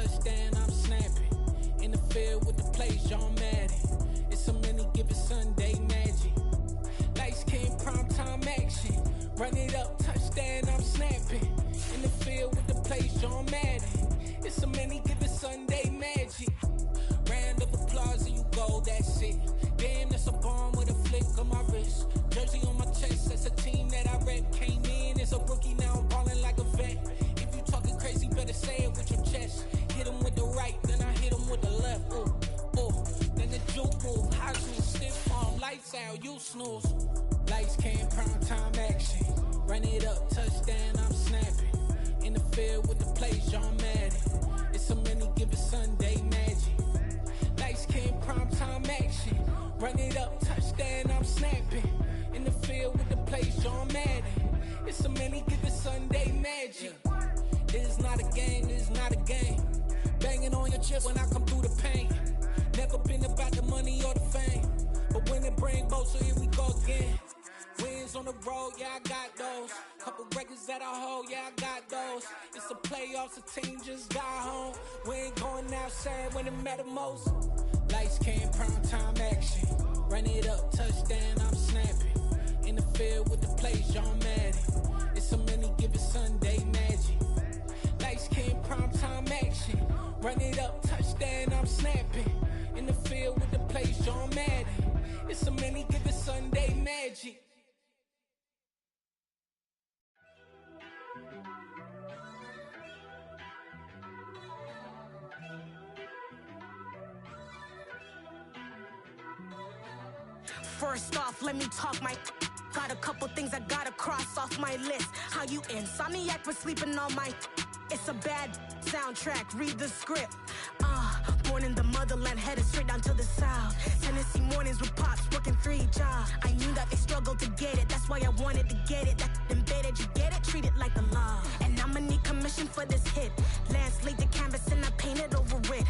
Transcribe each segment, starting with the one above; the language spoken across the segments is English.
touchdown, I'm snapping. In the field with the plays, John Madden. It's a many given Sunday magic. Lights came primetime action. Run it up, touchdown, I'm snapping. In the field with the plays, John Madden. It's a many given Sunday magic. Round of applause and you go, that's it. Damn, that's a bomb with a flick on my wrist. Jersey on my chest, that's a team that I rep. Came in as a rookie, now I'm ballin' like a vet. If you talking crazy, better say it with your chest. Hit him with the right, then I hit him with the left. Ooh, ooh, then the juke move. Heisman, stiff arm, lights out, you snooze. Lights came, prime time action. Run it up, touchdown, I'm snapping. In the field with the plays, John Madden. It's a many given Sunday magic. Lights came, prime time action. Run it up, touchdown, I'm snapping. In the field with the plays, John Madden. It's a many given Sunday magic. This is not a game, this is not a game. Banging on your chest when I come through the pain. Never been about the money or the fame. But when it bring both, so here we go again. Wins on the road, yeah, I got those. Couple records that I hold, yeah, I got those. It's the playoffs, the team just got home. We ain't going outside when it matter most. Lights came, prime time action. Run it up, touchdown, I'm snapping. In the field with the plays, John Madden. It's a many given Sunday magic. Lights came, prime time action. Run it up, touchdown, I'm snapping. In the field with the plays, John Madden. It's a many given Sunday magic. First off, let me talk my... Got a couple things I gotta cross off my list. How you insomniac for sleeping on my... It's a bad soundtrack, read the script. Born in the motherland, headed straight down to the south. Tennessee mornings with pops, working 3 jobs. I knew that they struggled to get it, that's why I wanted to get it. That embedded, you get it? Treat it like the law. And I'ma need commission for this hit. Lance laid the canvas and I painted over it.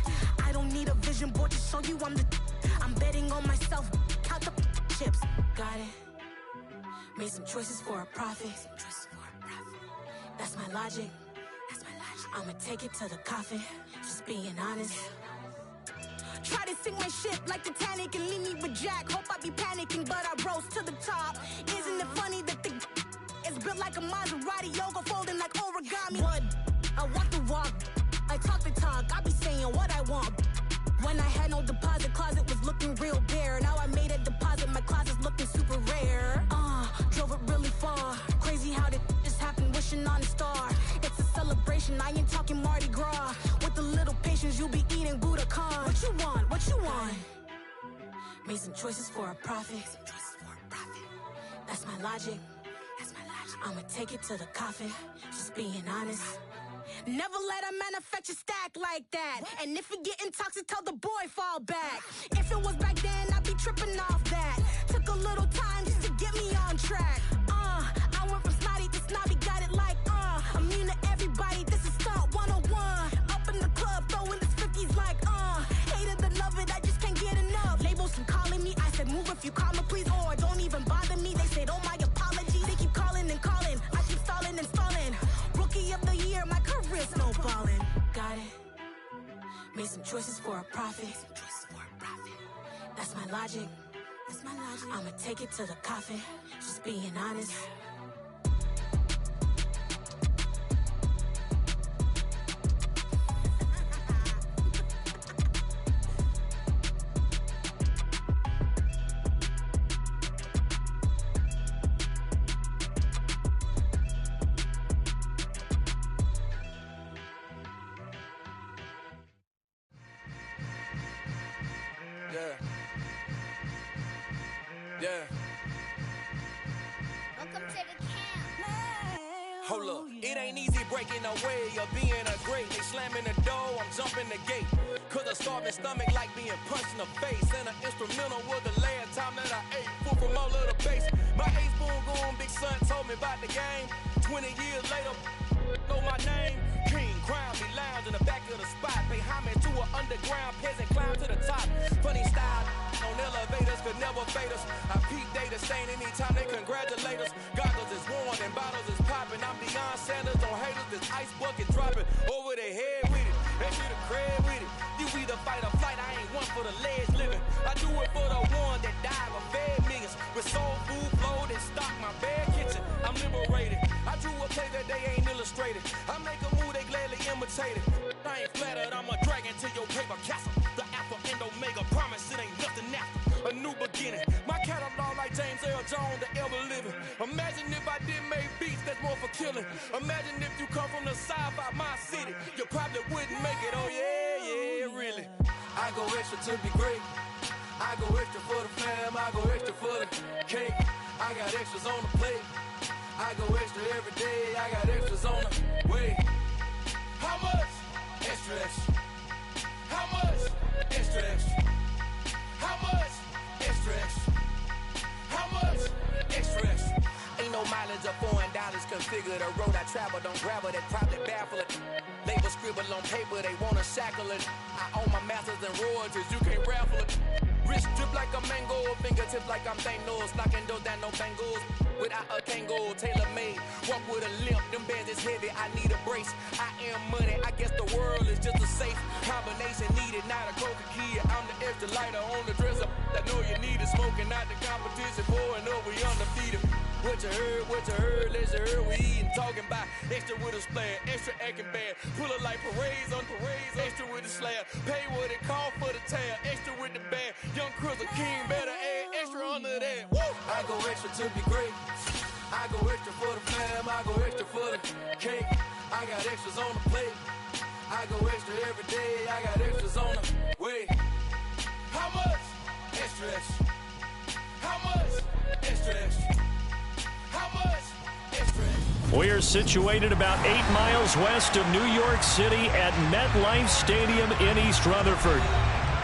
I don't need a vision board to show you I'm the... I'm betting on myself, count the chips. Got it. Made some choices for a profit. That's my logic. I'ma take it to the coffin, just being honest. Try to sink my ship like Titanic and leave me with Jack. Hope I be panicking, but I rose to the top. Isn't it funny that the is built like a Maserati, yoga folding like origami? What? I walk the walk, I talk the talk, I be saying what I want. When I had no deposit, closet was looking real bare. Now I made a deposit, my closet's looking super rare. Drove it really far. Crazy how did just happen, wishing on a star. It's a celebration, I ain't talking Mardi Gras. With a little patience, you'll be eating Budokan. What you want? What you want? Made some choices for a profit. That's my logic. I'ma take it to the coffin, just being honest. Never let a manufacture stack like that. And if it getting toxic, tell the boy fall back. If it was back then, I'd be tripping off that. Took a little time just to get me on track. I went from snotty to snobby, got it like, immune to everybody, this is stunt 101. Up in the club, throwing this 50s like, hate it, love it, I just can't get enough. Labels keep calling me, I said move if you call me please, or don't even bother me. They said, oh my apologies, they keep calling and calling. I keep stalling and stalling. Rookie of the year, my career snowballing. Got it. Made some choices for a profit. That's my logic. I'ma take it to the coffin, just being honest. Yeah. Welcome to the camp. Hold up, it ain't easy breaking away or being a great. They slamming the door, I'm jumping the gate. Cause a starving stomach like being punched in the face. And an instrumental was the last time that I ate food from all of the base. My ace boom goon, big son told me about the game. 20 years later, know my name. King, crown me lounge in the back of the spot. Pay homage to an underground peasant, climb to the top. Funny style on elevators could never fade us. I peep data stain anytime they congratulate us. Goggles is worn and bottles is popping. I'm Deion Sanders on haters, this ice bucket dropping over their head with it. That shit a crazy. for the ledge living. I do it for the one that died or fed millions. With soul food flowed and stock my bare kitchen. I'm liberated. I drew a play that they ain't illustrated. I make a move they gladly imitated. I ain't flattered, I'm a dragon to your paper castle. The Alpha and Omega promise it ain't nothing after. A new beginning. My catalog like James Earl Jones, the ever living. Imagine if I did make beats that's more for killing. Imagine if you come from the side by my city. You probably wouldn't make it, oh yeah, really. I go extra to be great. I go extra for the fam, I go extra for the cake. I got extras on the plate. I go extra every day, I got extras on the way. How much? Extra, extra. How much? Extra, extra. How much? Extra, extra. How much? Extra, extra. Ain't no mileage of $4 configure the road I travel. Don't gravel that probably baffle it. Label scribble on paper, they wanna shackle it. I own my masters and royalties, you can't raffle it. Wrist drip like a mango, fingertips like I'm Thanos. Knocking those down, no bangles. Without a Kango, tailor-made. Walk with a limp, them bands is heavy, I need a brace. I am money, I guess the world is just a safe combination needed, not a coca key. I'm the extra lighter on the dresser. I know you need it, smoking out the competition, pouring up, we undefeated. What you heard, let's hear we eatin', talking about extra with a splash, extra acting bad, pull it like parades on parades, extra with the slab, pay what it call for the tab, extra with the bag, young Chris a king, better add extra under that. Woo! I go extra to be great, I go extra for the fam, I go extra for the cake, I got extras on the plate, I go extra every day, I got extras on the way. How much? Extra, extra. How much? Extra, extra. We're situated about 8 miles west of New York City at MetLife Stadium in East Rutherford.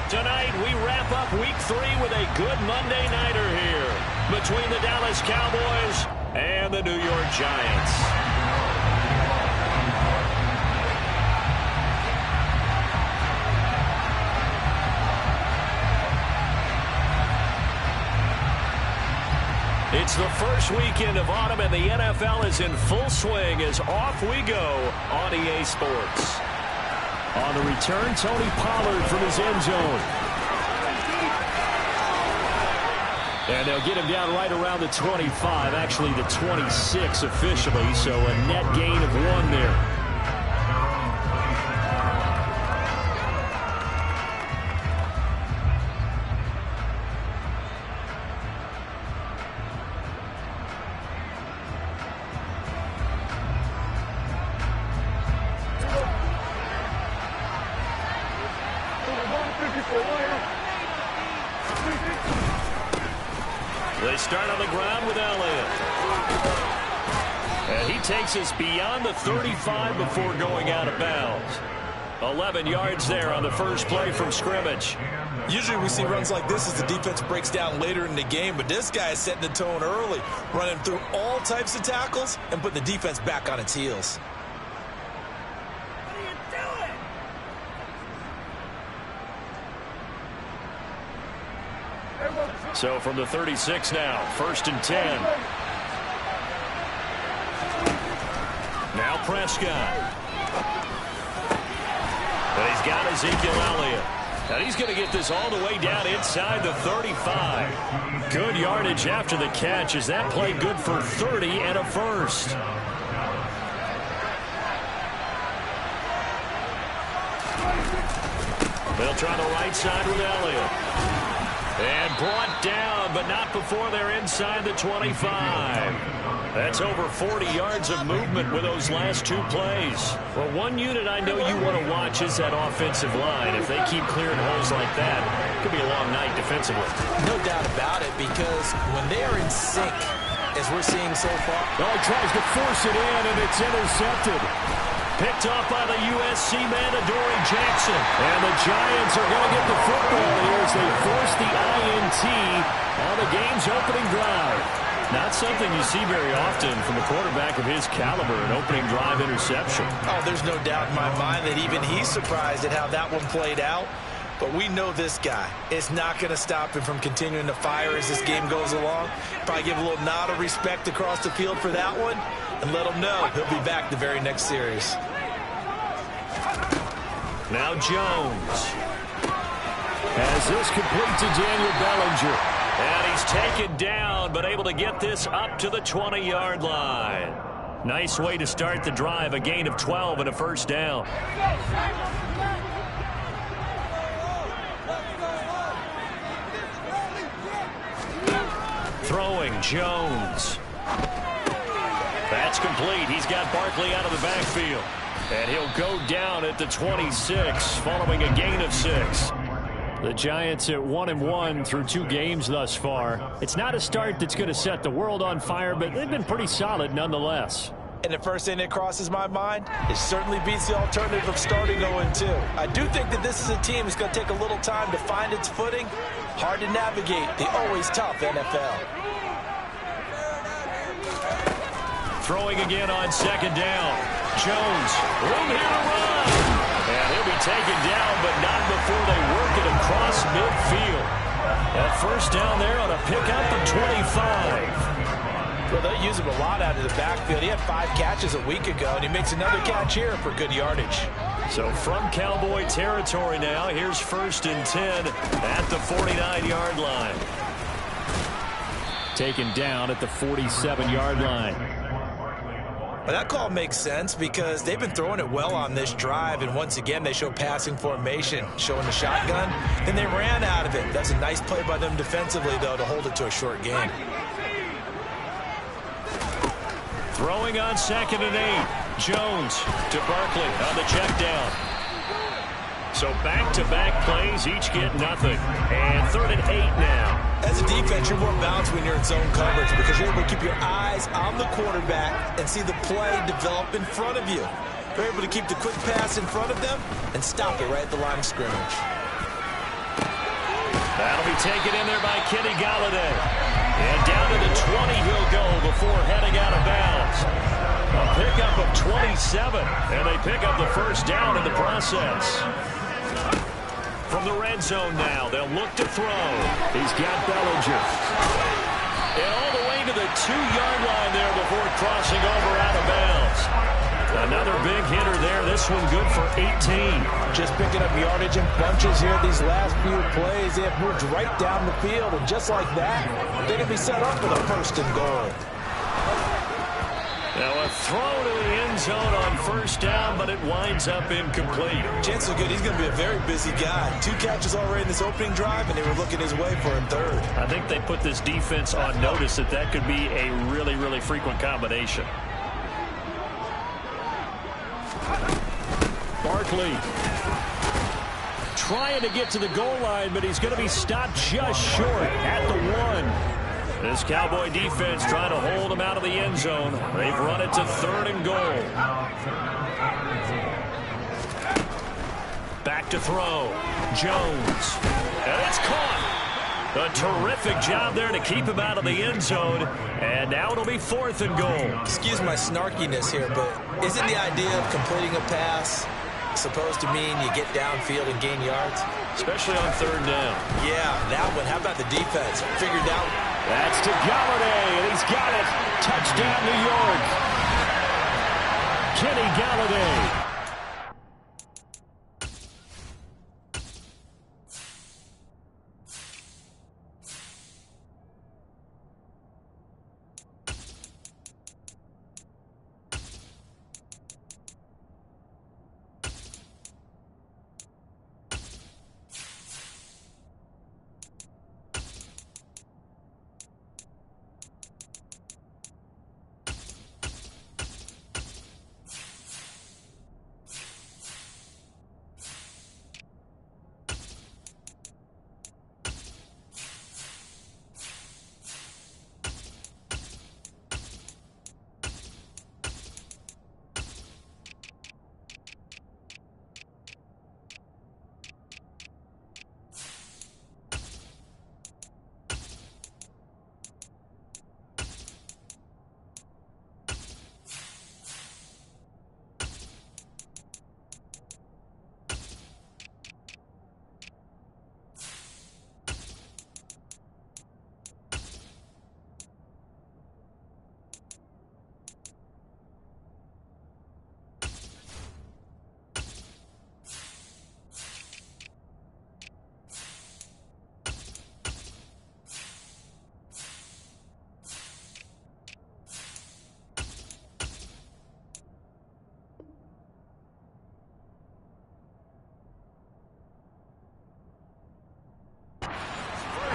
Tonight, we wrap up Week 3 with a good Monday nighter here between the Dallas Cowboys and the New York Giants. It's the first weekend of autumn, and the NFL is in full swing as off we go on EA Sports. On the return, Tony Pollard from his end zone. And they'll get him down right around the 25, actually the 26 officially, so a net gain of 1 there. They start on the ground with Elliott. And he takes us beyond the 35 before going out of bounds. 11 yards there on the first play from scrimmage. Usually we see runs like this as the defense breaks down later in the game, but this guy is setting the tone early, running through all types of tackles and putting the defense back on its heels. So from the 36 now, 1st and 10. Now Prescott. And he's got Ezekiel Elliott. And he's going to get this all the way down inside the 35. Good yardage after the catch as that play good for 30 and a first. They'll try the right side with Elliott. And brought down, but not before they're inside the 25. That's over 40 yards of movement with those last 2 plays. Well, one unit I know you want to watch is that offensive line. If they keep clearing holes like that, it could be a long night defensively. No doubt about it, because when they are in sync, as we're seeing so far. Oh, he tries to force it in, and it's intercepted. Picked off by the USC man, Adoree Jackson. And the Giants are going to get the football here as they force the INT on the game's opening drive. Not something you see very often from a quarterback of his caliber, an opening drive interception. Oh, there's no doubt in my mind that even he's surprised at how that one played out. But we know this guy is not going to stop him from continuing to fire as this game goes along. Probably give a little nod of respect across the field for that one and let him know he'll be back the very next series. Now Jones. As this complete to Daniel Bellinger. And he's taken down, but able to get this up to the 20-yard line. Nice way to start the drive, a gain of 12 and a first down. Throwing, Jones. That's complete. He's got Barkley out of the backfield. And he'll go down at the 26, following a gain of 6. The Giants at 1-1 through 2 games thus far. It's not a start that's going to set the world on fire, but they've been pretty solid nonetheless. And the first thing that crosses my mind, it certainly beats the alternative of starting 0-2. I do think that this is a team that's going to take a little time to find its footing. Hard to navigate the always tough NFL. Throwing again on second down. Jones, room here to run. And he'll be taken down, but not before they work it across midfield. That first down there on a pickup of 25. Well, they use him a lot out of the backfield. He had 5 catches a week ago, and he makes another catch here for good yardage. So from Cowboy territory now, here's 1st and 10 at the 49-yard line. Taken down at the 47-yard line. Well, that call makes sense because they've been throwing it well on this drive, and once again they show passing formation, showing the shotgun, and they ran out of it. That's a nice play by them defensively, though, to hold it to a short gain. Throwing on 2nd and 8. Jones to Barkley on the check down. So back-to-back plays, each get nothing. And 3rd and 8 now. As a defense, you're more balanced when you're in zone coverage because you're able to keep your eyes on the quarterback and see the play develop in front of you. You're able to keep the quick pass in front of them and stop it right at the line of scrimmage. That'll be taken in there by Kenny Golladay. And down to the 20 he'll go before heading out of bounds. A pickup of 27, and they pick up the first down in the process. From the red zone now, they'll look to throw. He's got Bellinger. And all the way to the 2-yard line there before crossing over out of bounds. Another big hitter there. This one good for 18. Just picking up yardage in bunches here these last few plays. They have moved right down the field, and just like that, they're going to be set up for the 1st and goal. Now a throw to the end zone on 1st down, but it winds up incomplete. Chance so good, he's going to be a very busy guy. 2 catches already in this opening drive, and they were looking his way for a 3rd. I think they put this defense on notice that could be a really, really frequent combination. Barkley trying to get to the goal line, but he's going to be stopped just short at the 1. This Cowboy defense trying to hold him out of the end zone. They've run it to 3rd and goal. Back to throw. Jones. And it's caught. A terrific job there to keep him out of the end zone. And now it'll be 4th and goal. Excuse my snarkiness here, but isn't the idea of completing a pass supposed to mean you get downfield and gain yards? Especially on 3rd down. Yeah, that one. How about the defense? Figured out. That's to Golladay, and he's got it. Touchdown, New York. Kenny Golladay.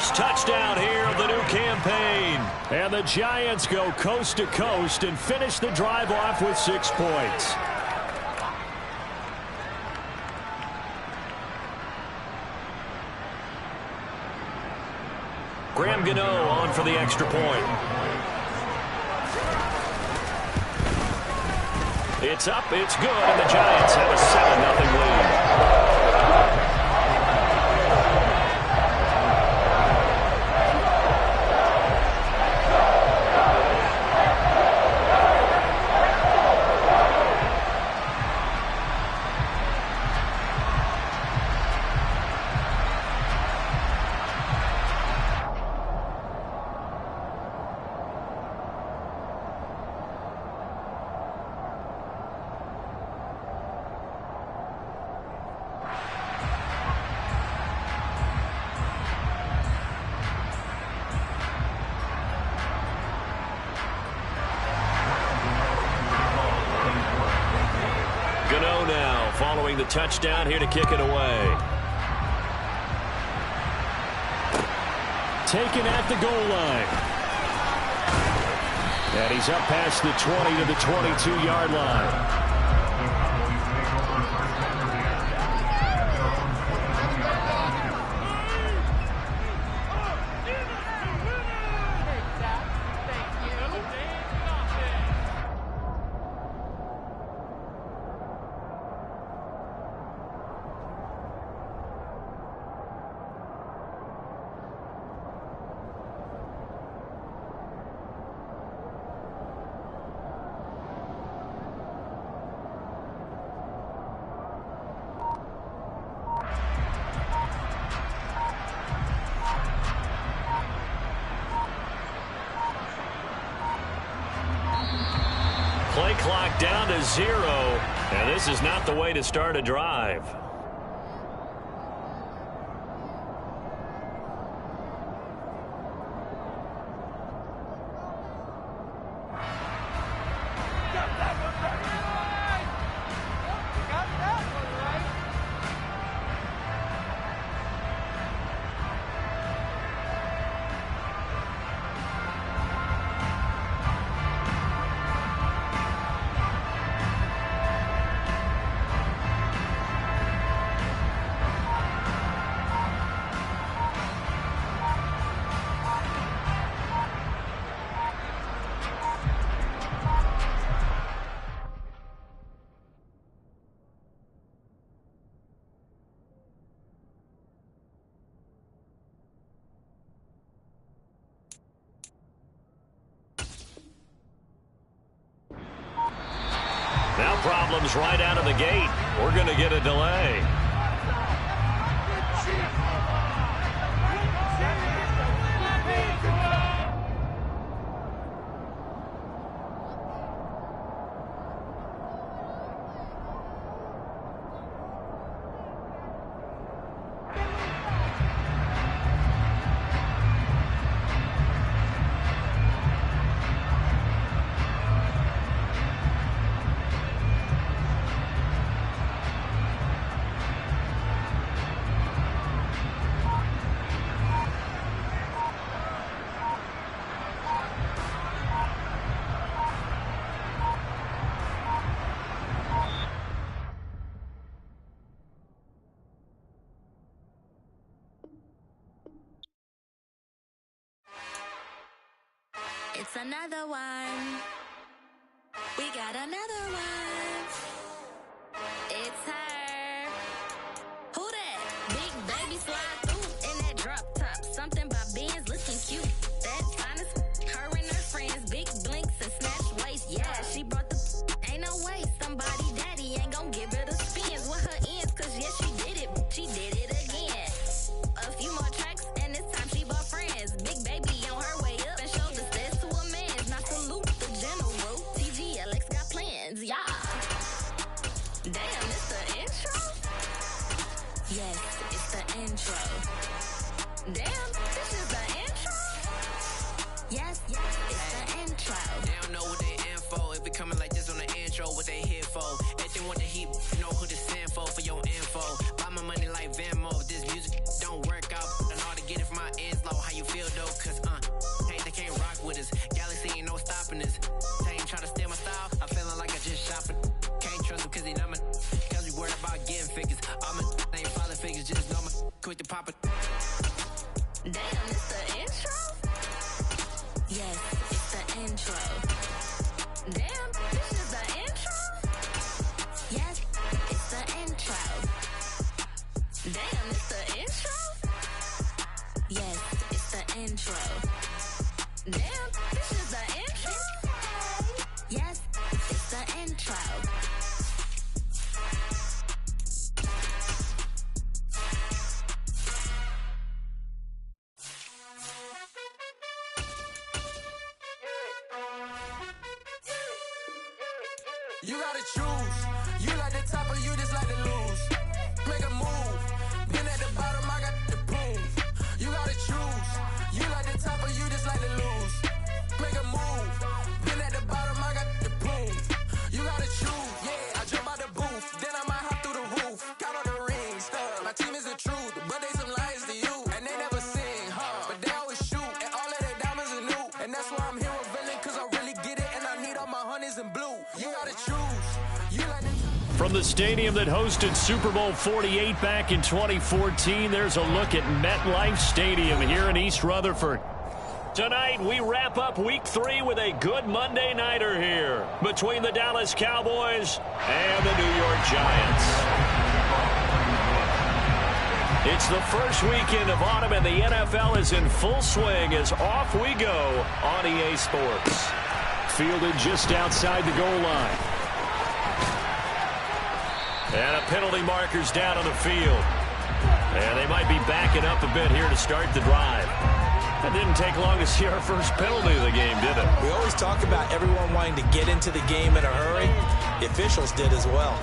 first touchdown here of the new campaign. And the Giants go coast to coast and finish the drive off with 6 points. Graham Gano on for the extra point. It's up, it's good, and the Giants have a 7-0 lead. Following the touchdown here to kick it away. Taken at the goal line. And he's up past the 20 to the 22-yard line. Play clock down to 0, and this is not the way to start a drive. Now problems right out of the gate. We're going to get a delay. It's another one. We got another one. It's her. Who that? Big baby slide through in that drop top. Something about Benz looking cute. That finest. Her and her friends. Big blinks and snatch waist. Yeah, she brought the. Ain't no way. Somebody daddy ain't gon' give her the spins with her ends. Cause yeah, she did it. She did it again. A few more tracks and this time she bought friends. Big baby on her way up and showed the stairs to a man's. Now salute the general. TGLX got plans. Yeah. Damn, it's the intro? Yes, it's the intro. Damn, this is the intro? Yes, it's the intro. They don't know what they info. If it coming like this on the intro, what they here for? Everything with the heat, you know who to send for your info. Buy my money like Venmo. This music don't work out, and all to get it from my ends low. pop it. Damn, it's the intro? Yes, it's the intro. Damn, this is the intro? Yes, it's the intro. Damn, it's the intro? Yes, it's the intro. Damn, this is the intro? Yes, it's the intro. You gotta choose. You like the top or you just like to lose. Make a move. Been at the bottom, I got the proof. You gotta choose. You like the top or you just like to lose. Make a move. Been at the bottom, I got the proof. You gotta choose. Yeah, I jump out the booth. Then I might hop through the roof. Count on the rings. My team is the truth, but they some liars to you. And they never sing, huh? But they always shoot. And all of their diamonds are new. And that's why I'm here with Villain, cause I really get it. And I need all my honeys in blue. You gotta choose. From the stadium that hosted Super Bowl 48 back in 2014, there's a look at MetLife Stadium here in East Rutherford. Tonight, we wrap up Week 3 with a good Monday nighter here between the Dallas Cowboys and the New York Giants. It's the first weekend of autumn, and the NFL is in full swing as off we go on EA Sports. Fielded just outside the goal line. And a penalty marker's down on the field. And they might be backing up a bit here to start the drive. It didn't take long to see our first penalty of the game, did it? We always talk about everyone wanting to get into the game in a hurry. The officials did as well.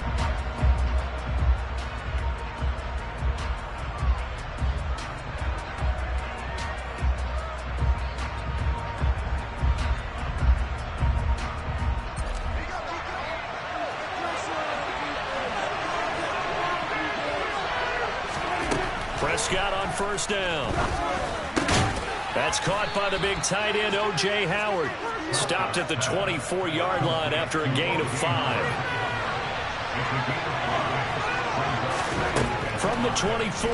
Prescott on first down. That's caught by the big tight end, O.J. Howard. Stopped at the 24-yard line after a gain of 5. From the 24,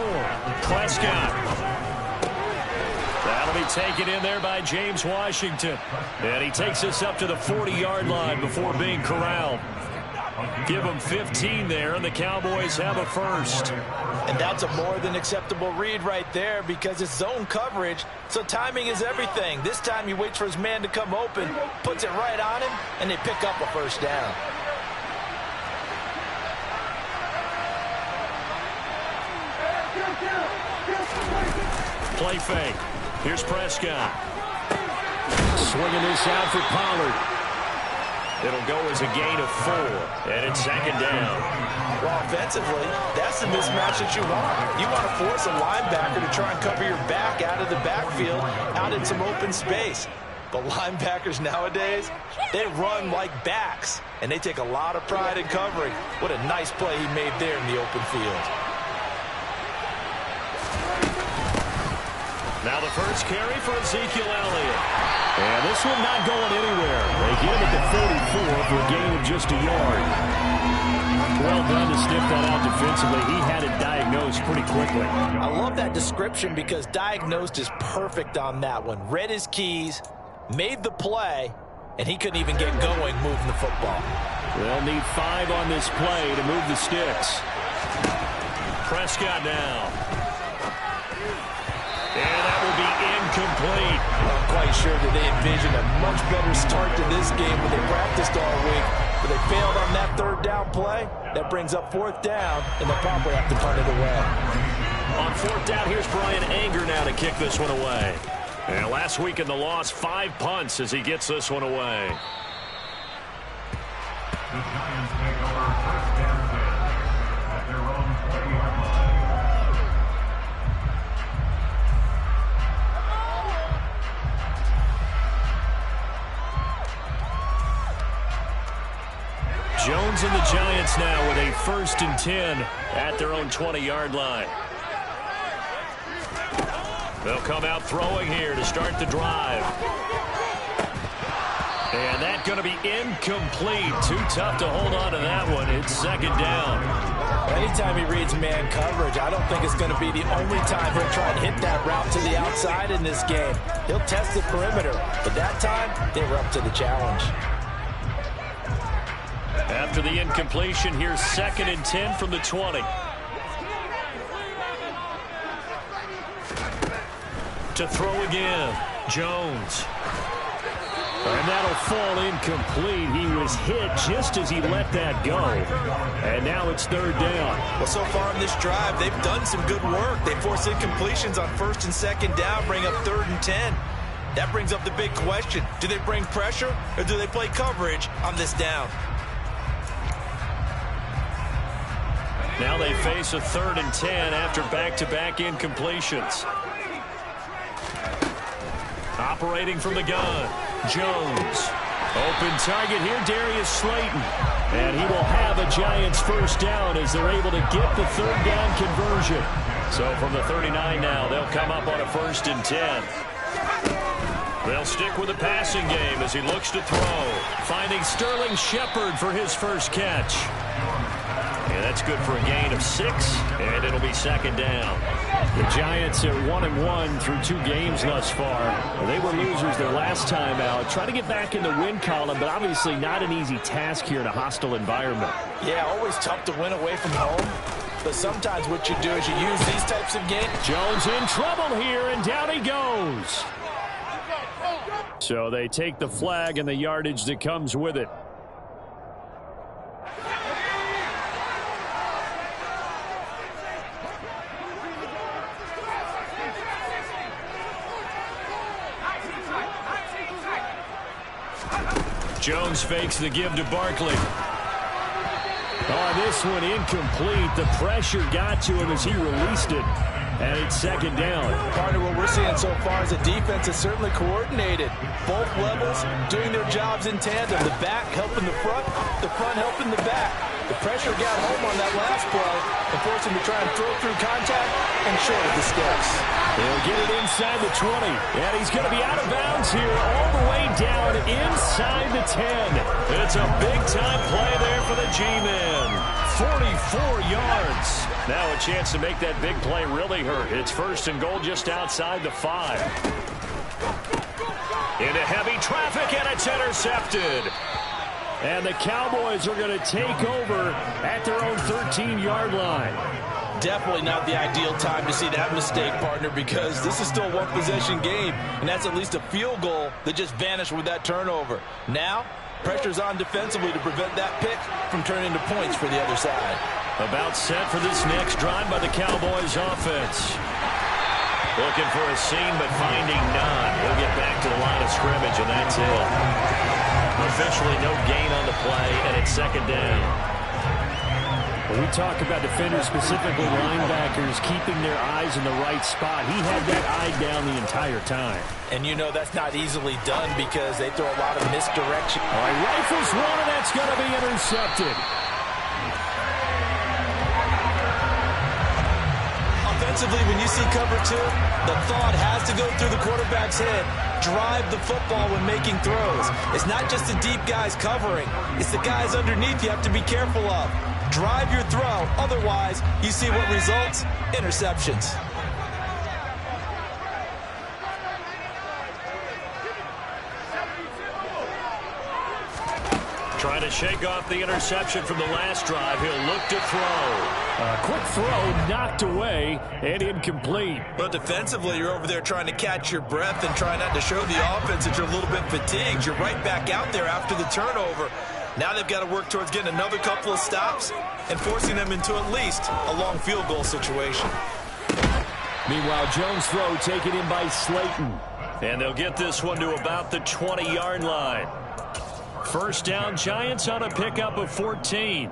Prescott. That'll be taken in there by James Washington. And he takes us up to the 40-yard line before being corralled. Give them 15 there, and the Cowboys have a first. And that's a more than acceptable read right there because it's zone coverage, so timing is everything. This time he waits for his man to come open, puts it right on him, and they pick up a first down. Play fake. Here's Prescott. Swinging this out for Pollard. It'll go as a gain of 4, and it's second down. Well, offensively, that's the mismatch that you want. You want to force a linebacker to try and cover your back out of the backfield, out in some open space. But linebackers nowadays, they run like backs, and they take a lot of pride in covering. What a nice play he made there in the open field. Now the first carry for Ezekiel Elliott. And this one not going anywhere. They get him at the 44 for a gain of just a yard. Well done to sniff that out defensively. He had it diagnosed pretty quickly. I love that description because diagnosed is perfect on that one. Read his keys, made the play, and he couldn't even get going moving the football. They'll need 5 on this play to move the sticks. Prescott now. And that will be incomplete. I'm quite sure that they envisioned a much better start to this game when they practiced all week. But they failed on that third down play. That brings up 4th down, and they'll probably have to punt it away. On 4th down, here's Brian Anger now to kick this one away. And last week in the loss, 5 punts as he gets this one away. The Giants take over first down at their own 20-yard line. Jones and the Giants now with a 1st and 10 at their own 20-yard line. They'll come out throwing here to start the drive. And that's going to be incomplete. Too tough to hold on to that one. It's second down. Anytime he reads man coverage, I don't think it's going to be the only time he'll try and hit that route to the outside in this game. He'll test the perimeter, but that time, they were up to the challenge. After the incompletion, here's 2nd and 10 from the 20. To throw again, Jones. And that'll fall incomplete. He was hit just as he let that go. And now it's 3rd down. Well, so far in this drive, they've done some good work. They force incompletions on 1st and 2nd down, bring up 3rd and 10. That brings up the big question. Do they bring pressure or do they play coverage on this down? Now they face a 3rd and 10 after back-to-back incompletions. Operating from the gun, Jones. Open target here, Darius Slayton. And he will have a Giants 1st down as they're able to get the 3rd down conversion. So from the 39 now, they'll come up on a 1st and 10. They'll stick with the passing game as he looks to throw. Finding Sterling Shepard for his first catch. And that's good for a gain of 6, and it'll be 2nd down. The Giants are 1-1 through 2 games thus far. They were losers their last time out. Try to get back in the win column, but obviously not an easy task here in a hostile environment. Yeah, always tough to win away from home. But sometimes what you do is you use these types of games. Jones in trouble here, and down he goes. So they take the flag and the yardage that comes with it. Jones fakes the give to Barkley. Oh, this one incomplete. The pressure got to him as he released it. And it's 2nd down. Partner, what we're seeing so far is a defense is certainly coordinated. Both levels doing their jobs in tandem. The back helping the front helping the back. The pressure got home on that last play and forced him to try and throw through contact and short of the steps. He'll get it inside the 20. And he's going to be out of bounds here all the way down inside the 10. It's a big-time play there for the G-Men. 44 yards. Now a chance to make that big play really hurt. It's 1st and goal just outside the 5. Into heavy traffic, and it's intercepted. And the Cowboys are going to take over at their own 13-yard line. Definitely not the ideal time to see that mistake, partner, because this is still a one-possession game, and that's at least a field goal that just vanished with that turnover. Now, pressure's on defensively to prevent that pick from turning into points for the other side. About set for this next drive by the Cowboys offense. Looking for a seam, but finding none. He'll get back to the line of scrimmage, and that's it. Officially no gain on the play, and it's 2nd down. When we talk about defenders, specifically linebackers, keeping their eyes in the right spot, he had that eye down the entire time. And you know that's not easily done because they throw a lot of misdirection. All right, rifles one, and that's going to be intercepted. Offensively, when you see cover 2, the thought has to go through the quarterback's head. Drive the football when making throws. It's not just the deep guys covering. It's the guys underneath you have to be careful of. Drive your throw. Otherwise, you see what results? Interceptions. Trying to shake off the interception from the last drive. He'll look to throw. Quick throw knocked away and incomplete. But defensively, you're over there trying to catch your breath and try not to show the offense that you're a little bit fatigued. You're right back out there after the turnover. Now they've got to work towards getting another couple of stops and forcing them into at least a long field goal situation. Meanwhile, Jones' throw taken in by Slayton. And they'll get this one to about the 20-yard line. 1st down, Giants on a pickup of 14.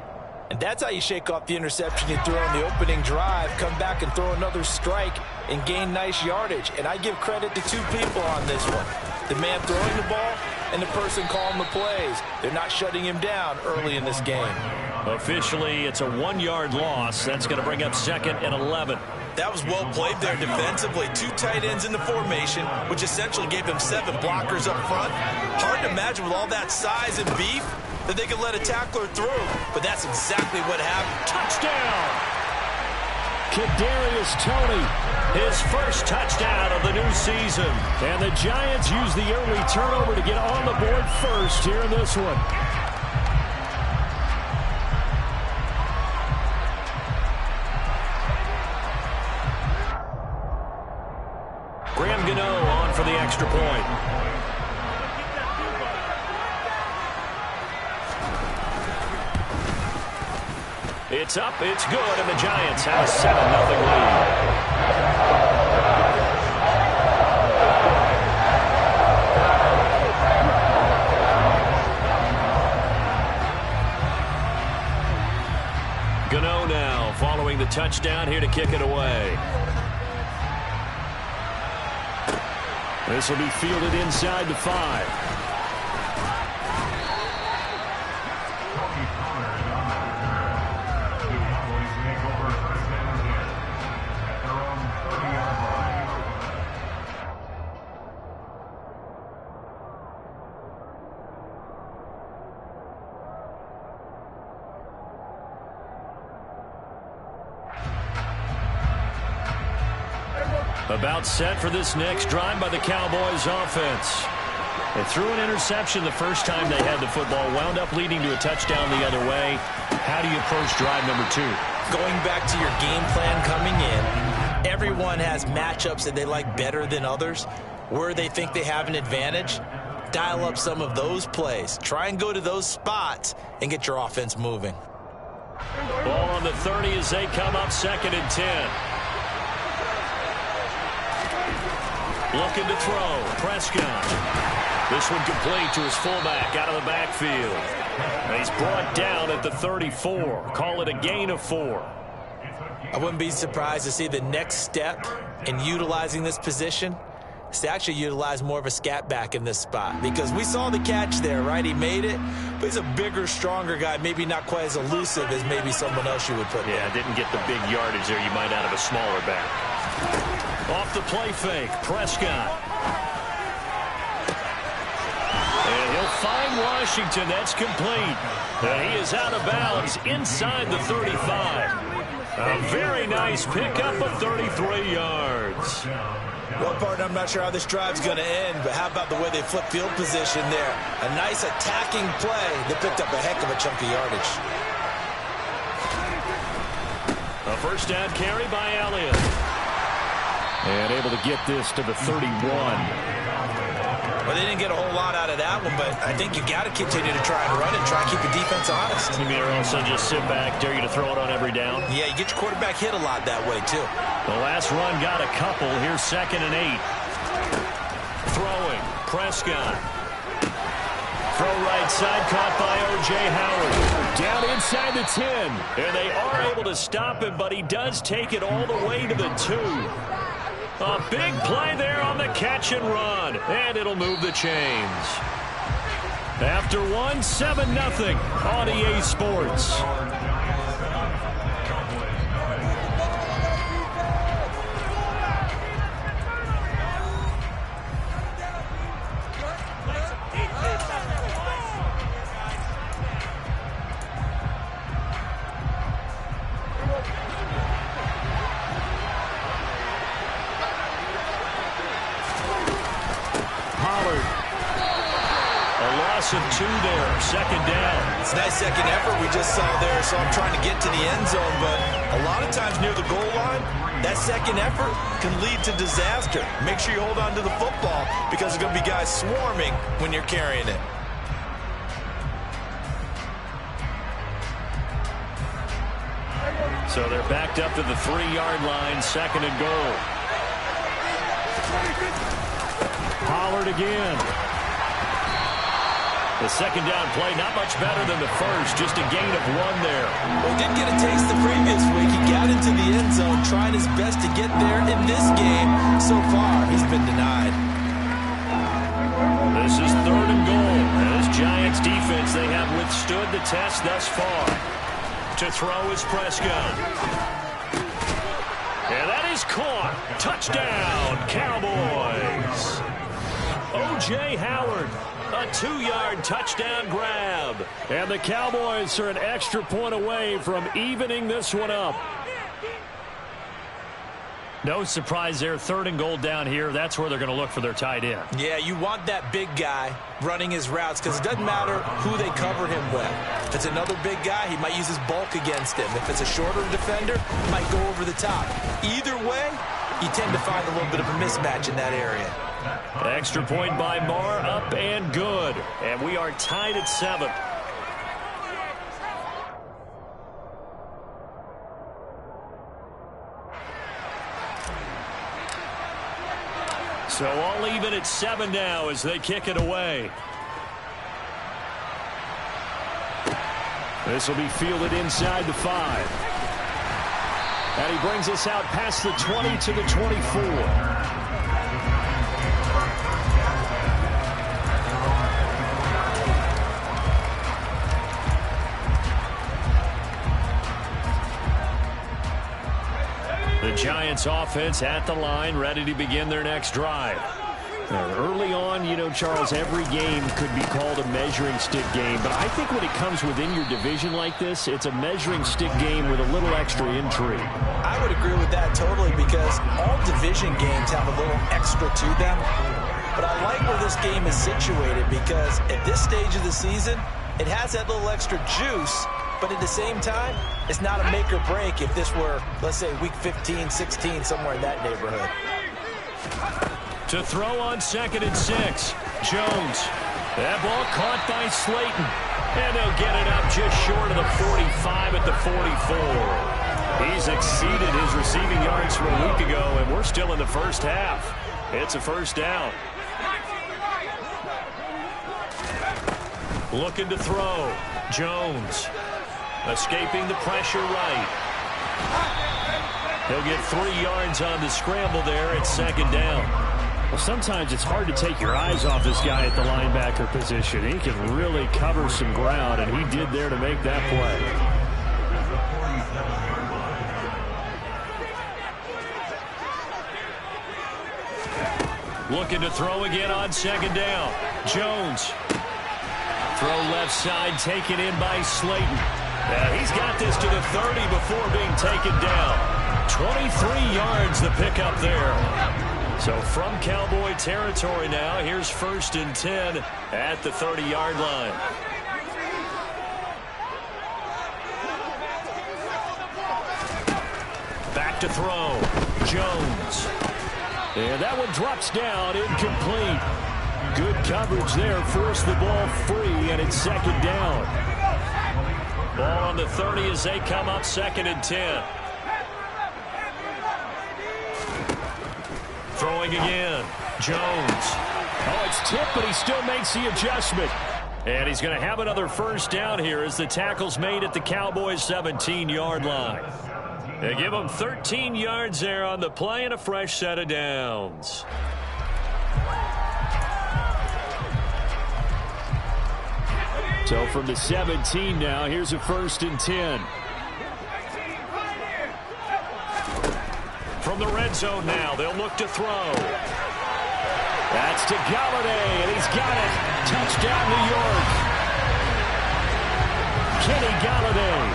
And that's how you shake off the interception you threw on the opening drive, come back and throw another strike and gain nice yardage. And I give credit to 2 people on this one. The man throwing the ball and the person calling the plays. They're not shutting him down early in this game. Officially, it's a 1-yard loss. That's going to bring up 2nd and 11. That was well played there defensively. 2 tight ends in the formation, which essentially gave them 7 blockers up front. Hard to imagine with all that size and beef that they could let a tackler through, but that's exactly what happened. Touchdown! Kadarius Toney, his first touchdown of the new season. And the Giants use the early turnover to get on the board first here in this one. Graham Gano on for the extra point. It's up, it's good, and the Giants have a 7-0 lead. Gano now following the touchdown here to kick it away. This will be fielded inside the 5. About set for this next drive by the Cowboys offense. They threw an interception the first time they had the football, wound up leading to a touchdown the other way. How do you approach drive number 2? Going back to your game plan coming in, everyone has matchups that they like better than others. Where they think they have an advantage, dial up some of those plays. Try and go to those spots and get your offense moving. Ball on the 30 as they come up 2nd and 10. Looking to throw. Prescott. This one complete to his fullback out of the backfield. And he's brought down at the 34. Call it a gain of 4. I wouldn't be surprised to see the next step in utilizing this position is to actually utilize more of a scat back in this spot. Because we saw the catch there, right? He made it, but he's a bigger, stronger guy, maybe not quite as elusive as maybe someone else you would put there. Yeah, didn't get the big yardage there you might out of a smaller back. Off the play fake, Prescott. And he'll find Washington. That's complete. And he is out of bounds inside the 35. A very nice pickup of 33 yards. Well, partner, I'm not sure how this drive's going to end, but how about the way they flip field position there? A nice attacking play that picked up a heck of a chunk of yardage. A first down carry by Elliott. And able to get this to the 31. Well, they didn't get a whole lot out of that one, but I think you got to continue to try and run it, try and keep the defense honest. You mean also just sit back, dare you to throw it on every down? Yeah, you get your quarterback hit a lot that way, too. The last run got a couple. Here's 2nd and 8. Throwing. Prescott. Throw right side, caught by O.J. Howard. Down inside the 10. And they are able to stop him, but he does take it all the way to the 2. A big play there on the catch and run. And it'll move the chains. After 1, 7-0 on EA Sports. Of 2 there, 2nd down. It's a nice second effort we just saw there, so I'm trying to get to the end zone, but a lot of times near the goal line, that second effort can lead to disaster. Make sure you hold on to the football because there's going to be guys swarming when you're carrying it. So they're backed up to the 3-yard line, 2nd and goal. Pollard again. The 2nd down play, not much better than the first, just a gain of 1 there. Well, he didn't get a taste the previous week. He got into the end zone, trying his best to get there in this game. So far, he's been denied. This is 3rd and goal. And this Giants defense, they have withstood the test thus far. To throw is Prescott. And that is caught. Touchdown, Cowboys. O.J. Howard, a 2-yard touchdown grab. And the Cowboys are an extra point away from evening this one up. No surprise there. 3rd and goal down here. That's where they're going to look for their tight end. Yeah, you want that big guy running his routes because it doesn't matter who they cover him with. If it's another big guy, he might use his bulk against him. If it's a shorter defender, he might go over the top. Either way, you tend to find a little bit of a mismatch in that area. Extra point by Marr, up and good. And we are tied at 7. So all even at 7 now as they kick it away. This will be fielded inside the 5. And he brings us out past the 20 to the 24. The Giants offense at the line, ready to begin their next drive. Now, early on, you know, Charles, every game could be called a measuring stick game. But I think when it comes within your division like this, it's a measuring stick game with a little extra intrigue. I would agree with that totally because all division games have a little extra to them. But I like where this game is situated because at this stage of the season, it has that little extra juice. But at the same time, it's not a make or break if this were, let's say, week 15, 16, somewhere in that neighborhood. To throw on 2nd and 6. Jones. That ball caught by Slayton. And they'll get it up just short of the 45 at the 44. He's exceeded his receiving yards from a week ago, and we're still in the first half. It's a first down. Looking to throw. Jones. Escaping the pressure right. He'll get 3 yards on the scramble there at 2nd down. Well, sometimes it's hard to take your eyes off this guy at the linebacker position. He can really cover some ground, and he did there to make that play. Looking to throw again on 2nd down. Jones. Throw left side, taken in by Slayton. He's got this to the 30 before being taken down. 23 yards the pickup there. So from Cowboy territory now, here's 1st and 10 at the 30-yard line. Back to throw. Jones. And that one drops down, incomplete. Good coverage there, forced the ball free, and it's 2nd down. Ball on the 30 as they come up 2nd and 10. Throwing again. Jones. Oh, it's tipped, but he still makes the adjustment. And he's going to have another first down here as the tackle's made at the Cowboys' 17-yard line. They give them 13 yards there on the play and a fresh set of downs. So from the 17 now, here's a 1st and 10. From the red zone now, they'll look to throw. That's to Galladay, and he's got it. Touchdown, New York. Kenny Galladay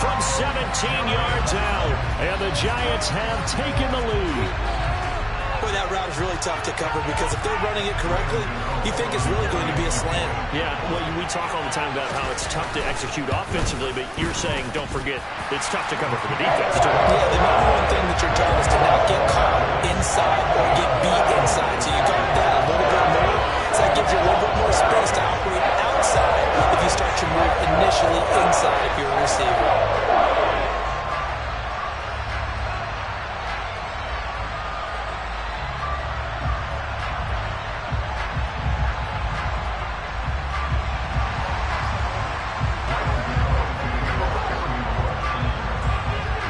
from 17 yards out, and the Giants have taken the lead. Boy, that route is really tough to cover because if they're running it correctly, you think it's really going to be a slant. Yeah, well, we talk all the time about how it's tough to execute offensively, but you're saying, don't forget, it's tough to cover for the defense, too. Yeah, the number one thing that you're taught is to not get caught inside or get beat inside. So you guard that a little bit more. So that gives you a little bit more space to operate outside if you start your move initially inside if you're a receiver.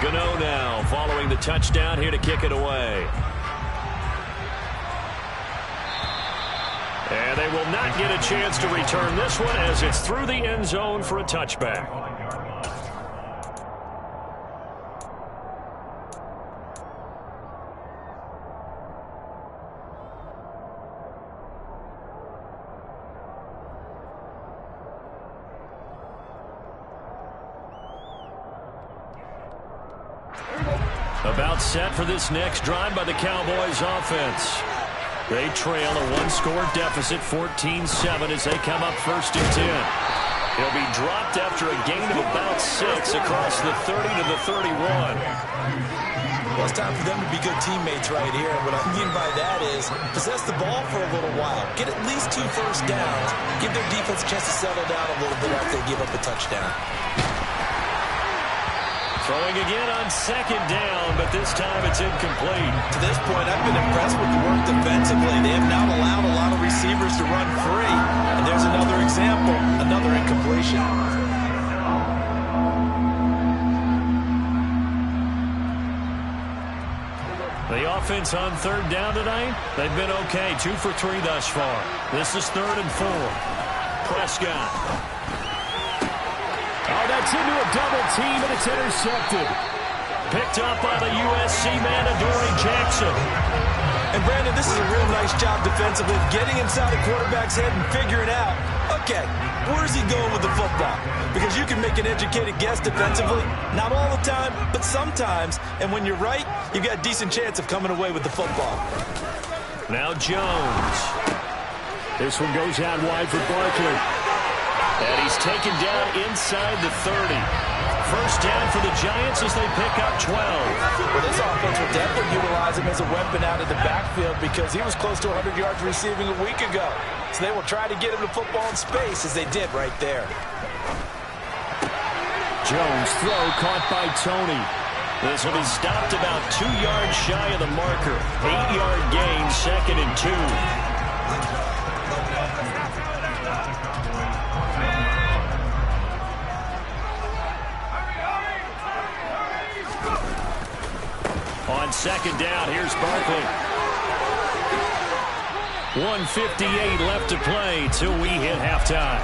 Gano now following the touchdown here to kick it away. And they will not get a chance to return this one as it's through the end zone for a touchback. About set for this next drive by the Cowboys offense. They trail a one-score deficit, 14-7, as they come up 1st and 10. He'll be dropped after a gain of about 6 across the 30 to the 31. Well, it's time for them to be good teammates right here. And what I mean by that is possess the ball for a little while. Get at least 2 first downs. Give their defense a chance to settle down a little bit after they give up a touchdown. Throwing again on 2nd down, but this time it's incomplete. To this point, I've been impressed with the work defensively. They have not allowed a lot of receivers to run free. And there's another example, another incompletion. The offense on 3rd down tonight, they've been okay. 2 for 3 thus far. This is 3rd and 4. Prescott. Oh, that's into a double team, and it's intercepted. Picked up by the USC man, Adoree Jackson. And, Brandon, this is a real nice job defensively, getting inside the quarterback's head and figuring out, okay, where's he going with the football? Because you can make an educated guess defensively. Not all the time, but sometimes. And when you're right, you've got a decent chance of coming away with the football. Now Jones. This one goes out wide for Barkley. And he's taken down inside the 30. First down for the Giants as they pick up 12. Well, this offense will definitely utilize him as a weapon out of the backfield because he was close to 100 yards receiving a week ago. So they will try to get him the football in space as they did right there. Jones throw caught by Tony. This will be stopped about 2 yards shy of the marker. 8-yard gain, 2nd and 2. On 2nd down, here's Barkley. 1:58 left to play till we hit halftime.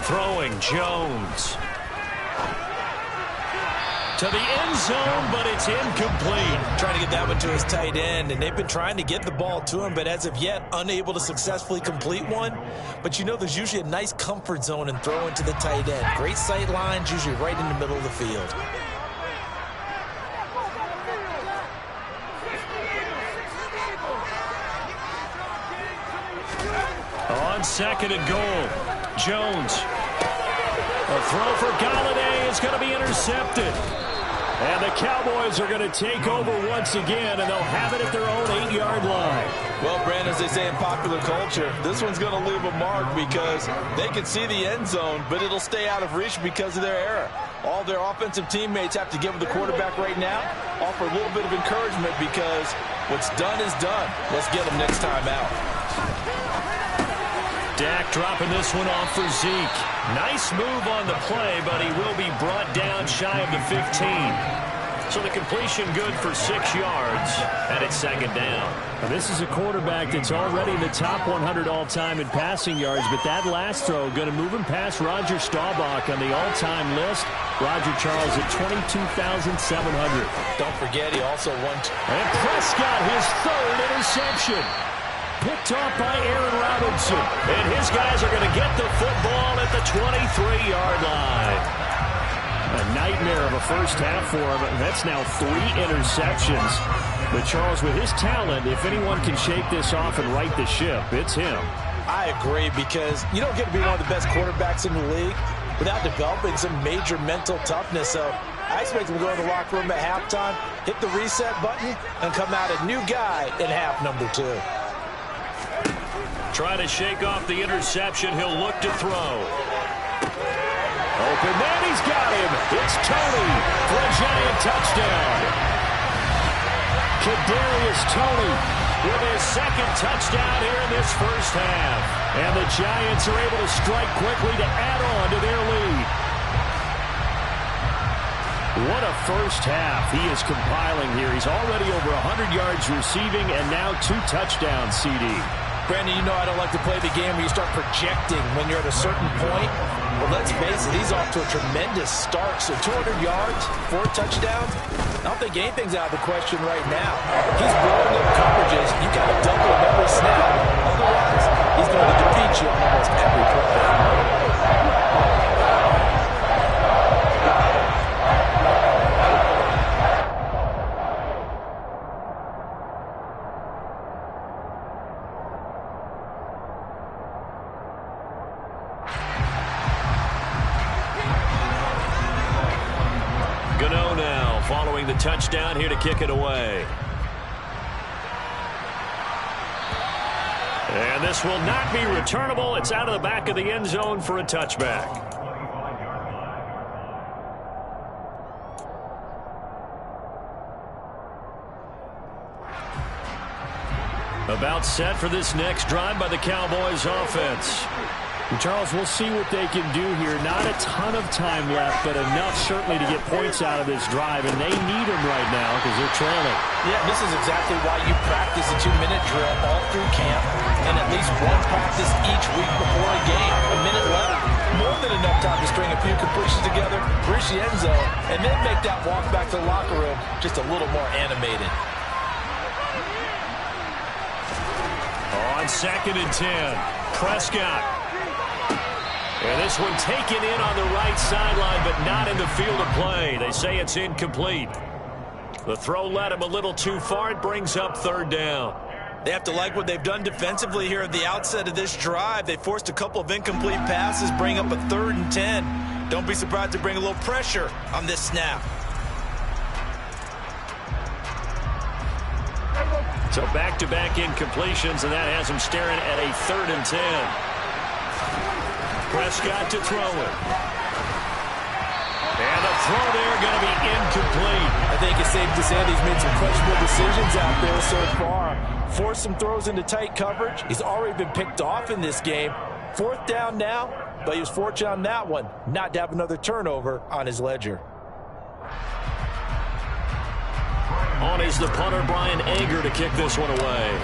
Throwing Jones to the end zone, but it's incomplete. Trying to get that one to his tight end, and they've been trying to get the ball to him, but as of yet, unable to successfully complete one. But you know there's usually a nice comfort zone in throwing to the tight end. Great sight lines, usually right in the middle of the field. On 2nd and goal, Jones. A throw for Galladay is going to be intercepted. And the Cowboys are going to take over once again, and they'll have it at their own 8-yard line. Well, Brandon, as they say in popular culture, this one's going to leave a mark because they can see the end zone, but it'll stay out of reach because of their error. All their offensive teammates have to give the quarterback right now, offer a little bit of encouragement because what's done is done. Let's get them next time out. Dak dropping this one off for Zeke. Nice move on the play, but he will be brought down shy of the 15. So the completion good for 6 yards, and it's 2nd down. Now this is a quarterback that's already in the top 100 all-time in passing yards, but that last throw going to move him past Roger Staubach on the all-time list. Roger Charles at 22,700. Don't forget, he also won. And Prescott, his 3rd interception. Picked off by Aaron Robinson. And his guys are going to get the football at the 23-yard line. A nightmare of a first half for him. That's now 3 interceptions. But Charles, with his talent, if anyone can shake this off and right the ship, it's him. I agree, because you don't get to be one of the best quarterbacks in the league without developing some major mental toughness. So I expect him to go in the locker room at halftime, hit the reset button, and come out a new guy in half number 2. Try to shake off the interception. He'll look to throw. Open man, he's got him. It's Tony for a Giant touchdown. Kadarius Toney with his 2nd touchdown here in this first half. And the Giants are able to strike quickly to add on to their lead. What a first half he is compiling here. He's already over 100 yards receiving and now 2 touchdowns, CD. Brandon, you know I don't like to play the game where you start projecting when you're at a certain point. But let's face it, he's off to a tremendous start. So 200 yards, 4 touchdowns. I don't think anything's out of the question right now. He's blowing up coverages. You got to double him every snap. Otherwise, he's going to defeat you on almost every play. Following the touchdown here to kick it away. And this will not be returnable. It's out of the back of the end zone for a touchback. About set for this next drive by the Cowboys offense. And Charles, we'll see what they can do here. Not a ton of time left, but enough certainly to get points out of this drive, and they need them right now because they're trailing. Yeah, this is exactly why you practice a 2-minute drill all through camp and at least one practice each week before a game. A minute left, more than enough time to string a few completions together, reach the end zone, and then make that walk back to the locker room just a little more animated. On 2nd and 10, Prescott. And this one taken in on the right sideline, but not in the field of play. They say it's incomplete. The throw led him a little too far. It brings up 3rd down. They have to like what they've done defensively here at the outset of this drive. They forced a couple of incomplete passes, bring up a 3rd and 10. Don't be surprised to bring a little pressure on this snap. So back-to-back incompletions, and that has him staring at a 3rd and 10. Prescott to throw it. And the throw there going to be incomplete. I think it's safe to say that he's made some questionable decisions out there so far. Forced some throws into tight coverage. He's already been picked off in this game. 4th down now, but he was fortunate on that one not to have another turnover on his ledger. On is the punter, Brian Ager, to kick this one away.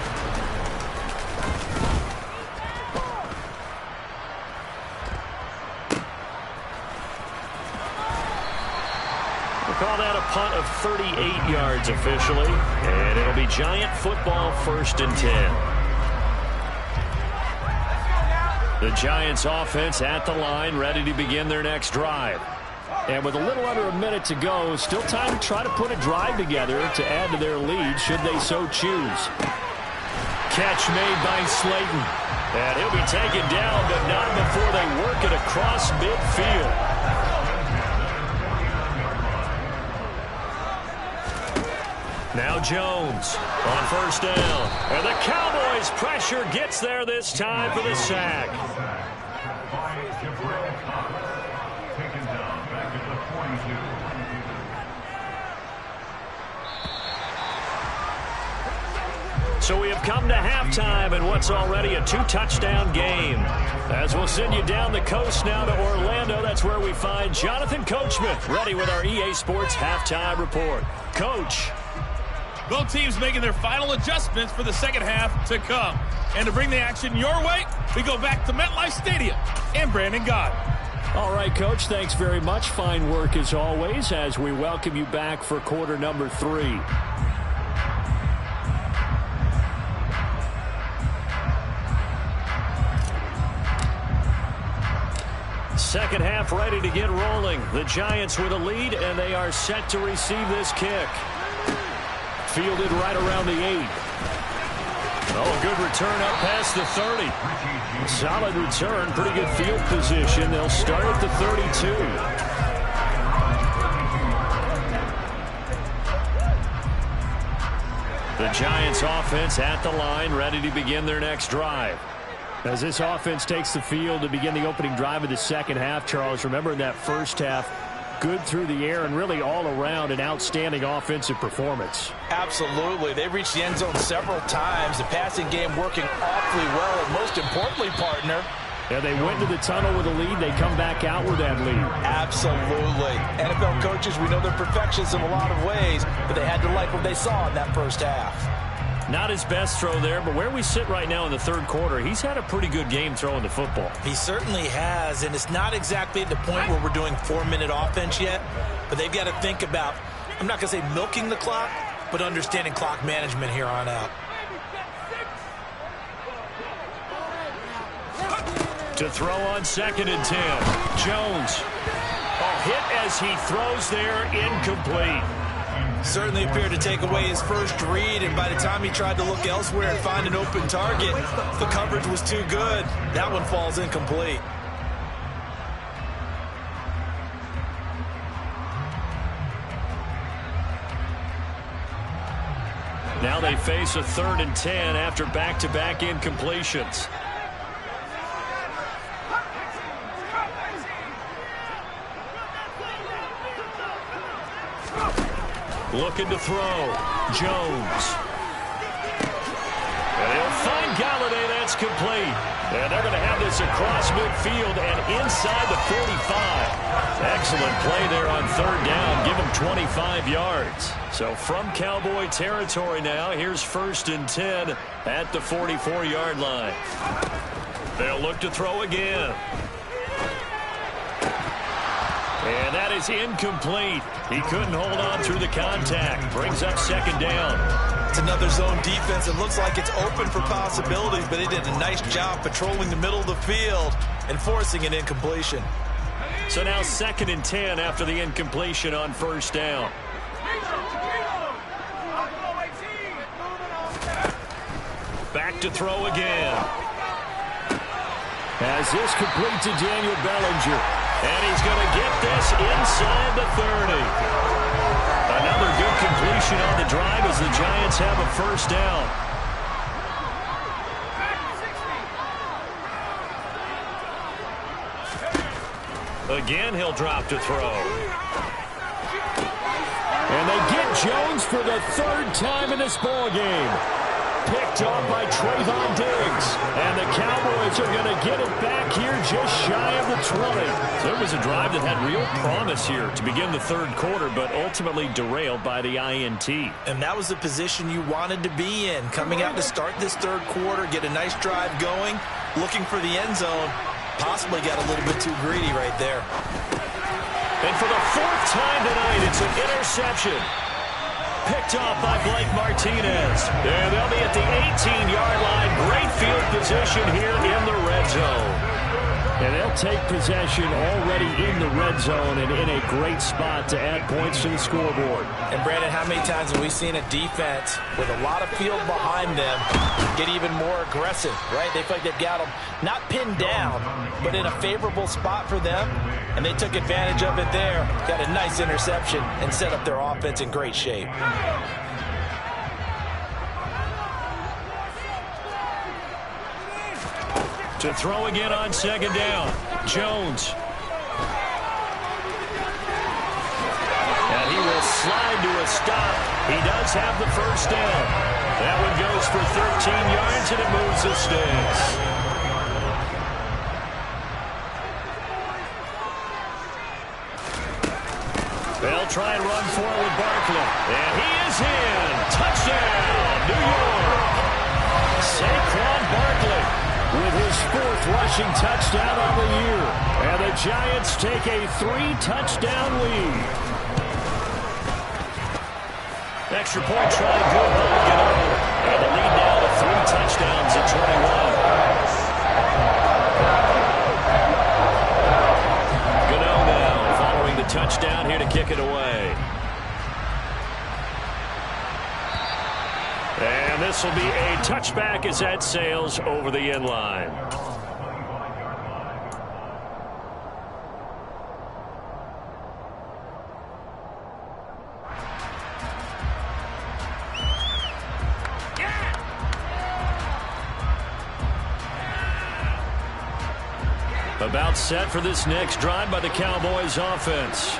Call that a punt of 38 yards officially. And it'll be Giant football, 1st and 10. The Giants offense at the line, ready to begin their next drive. And with a little under a minute to go, still time to try to put a drive together to add to their lead should they so choose. Catch made by Slayton. And he'll be taken down, but not before they work it across midfield. Now Jones on 1st down. And the Cowboys' pressure gets there this time for the sack. Taken down back at the 42. So we have come to halftime in what's already a 2-touchdown game. As we'll send you down the coast now to Orlando, that's where we find Jonathan Coachman ready with our EA Sports halftime report. Coach. Both teams making their final adjustments for the second half to come. And to bring the action your way, we go back to MetLife Stadium and Brandon Gaudin. All right, Coach, thanks very much. Fine work as always as we welcome you back for quarter number 3. Second half ready to get rolling. The Giants with a lead, and they are set to receive this kick. Fielded right around the 8. Oh, good return up past the 30. Solid return, pretty good field position. They'll start at the 32. The Giants offense at the line, ready to begin their next drive. As this offense takes the field to begin the opening drive of the second half, Charles, remember in that first half, good through the air and really all around an outstanding offensive performance. Absolutely. They reached the end zone several times. The passing game working awfully well. And most importantly, partner, yeah, they went to the tunnel with a lead. They come back out with that lead. Absolutely. NFL coaches, we know they're perfectionists in a lot of ways, but they had to like what they saw in that first half. Not his best throw there, but where we sit right now in the third quarter, he's had a pretty good game throwing the football. He certainly has, and it's not exactly at the point where we're doing 4-minute offense yet, but they've got to think about, I'm not going to say milking the clock, but understanding clock management here on out. To throw on 2nd and 10. Jones. A hit as he throws there, incomplete. Certainly appeared to take away his first read, and by the time he tried to look elsewhere and find an open target, the coverage was too good. That one falls incomplete. Now they face a 3rd and 10 after back-to-back incompletions. Looking to throw. Jones. And he'll find Galladay. That's complete. And they're going to have this across midfield and inside the 45. Excellent play there on 3rd down. Give him 25 yards. So from Cowboy territory now, here's 1st and 10 at the 44-yard line. They'll look to throw again. And that is incomplete. He couldn't hold on through the contact. Brings up 2nd down. It's another zone defense. It looks like it's open for possibilities, but they did a nice job patrolling the middle of the field and forcing an incompletion. So now 2nd and 10 after the incompletion on 1st down. Back to throw again. As this complete to Daniel Bellinger. And he's going to get this inside the 30. Another good completion on the drive as the Giants have a 1st down. Again, he'll drop to throw. And they get Jones for the 3rd time in this ballgame. Picked off by Trayvon Diggs. And the Cowboys are going to get it back here just shy of the 20. So it was a drive that had real promise here to begin the 3rd quarter, but ultimately derailed by the INT. And that was the position you wanted to be in. Coming out to start this 3rd quarter, get a nice drive going, looking for the end zone. Possibly got a little bit too greedy right there. And for the 4th time tonight, it's an interception. Picked off by Blake Martinez. And they'll be at the 18-yard line. Great field position here in the red zone. And they'll take possession already in the red zone and in a great spot to add points to the scoreboard. And, Brandon, how many times have we seen a defense with a lot of field behind them get even more aggressive, right? They feel like they've got them not pinned down, but in a favorable spot for them, and they took advantage of it there, got a nice interception, and set up their offense in great shape. To throw again on 2nd down. Jones. And he will slide to a stop. He does have the 1st down. That one goes for 13 yards, and it moves the sticks. They'll try and run forward Barkley. And he is in. Touchdown, New York. Saquon Barkley with his 4th rushing touchdown of the year. And the Giants take a 3-touchdown lead. Extra point trying good. They'll get over. And the lead now to 3 touchdowns at 21. Gano now following the touchdown here to kick it away. And this will be a touchback as that sails over the end line. About set for this next drive by the Cowboys offense.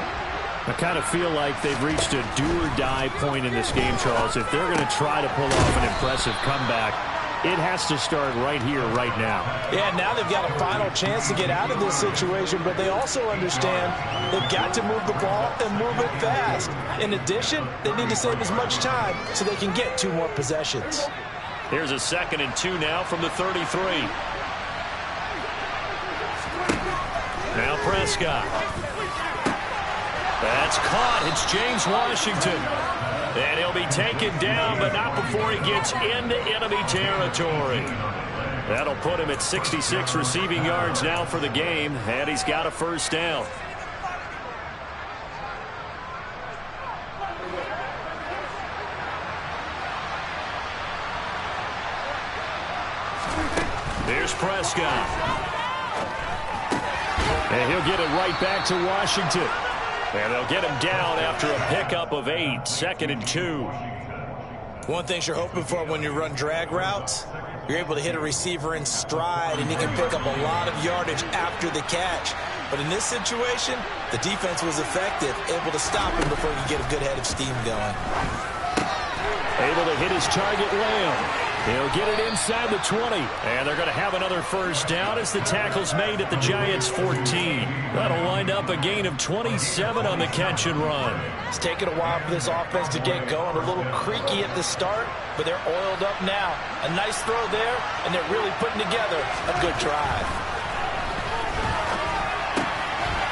I kind of feel like they've reached a do-or-die point in this game, Charles. If they're going to try to pull off an impressive comeback, it has to start right here, right now. Yeah, now they've got a final chance to get out of this situation, but they also understand they've got to move the ball and move it fast. In addition, they need to save as much time so they can get 2 more possessions. Here's a 2nd and 2 now from the 33. Now Prescott. That's caught. It's James Washington. And he'll be taken down, but not before he gets into enemy territory. That'll put him at 66 receiving yards now for the game, and he's got a first down. Here's Prescott. And he'll get it right back to Washington. And they'll get him down after a pickup of 8, 2nd and 2. One thing you're hoping for when you run drag routes, you're able to hit a receiver in stride, and he can pick up a lot of yardage after the catch. But in this situation, the defense was effective, able to stop him before he could get a good head of steam going. Able to hit his target, Lamb. He'll get it inside the 20. And they're going to have another first down as the tackle's made at the Giants' 14. That'll wind up a gain of 27 on the catch and run. It's taken a while for this offense to get going. A little creaky at the start, but they're oiled up now. A nice throw there, and they're really putting together a good drive.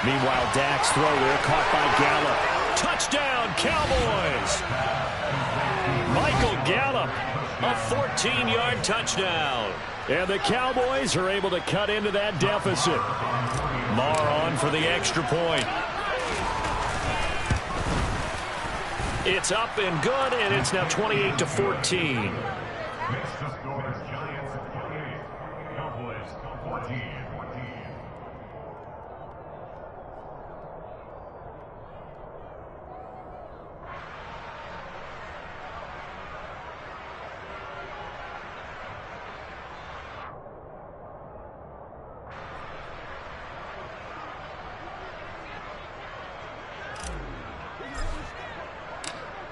Meanwhile, Dak's throw there caught by Gallup. Touchdown, Cowboys! Michael Gallup, a 14-yard touchdown. And the Cowboys are able to cut into that deficit. Marr on for the extra point. It's up and good, and it's now 28-14. Next to score is Giants 28, Cowboys 14.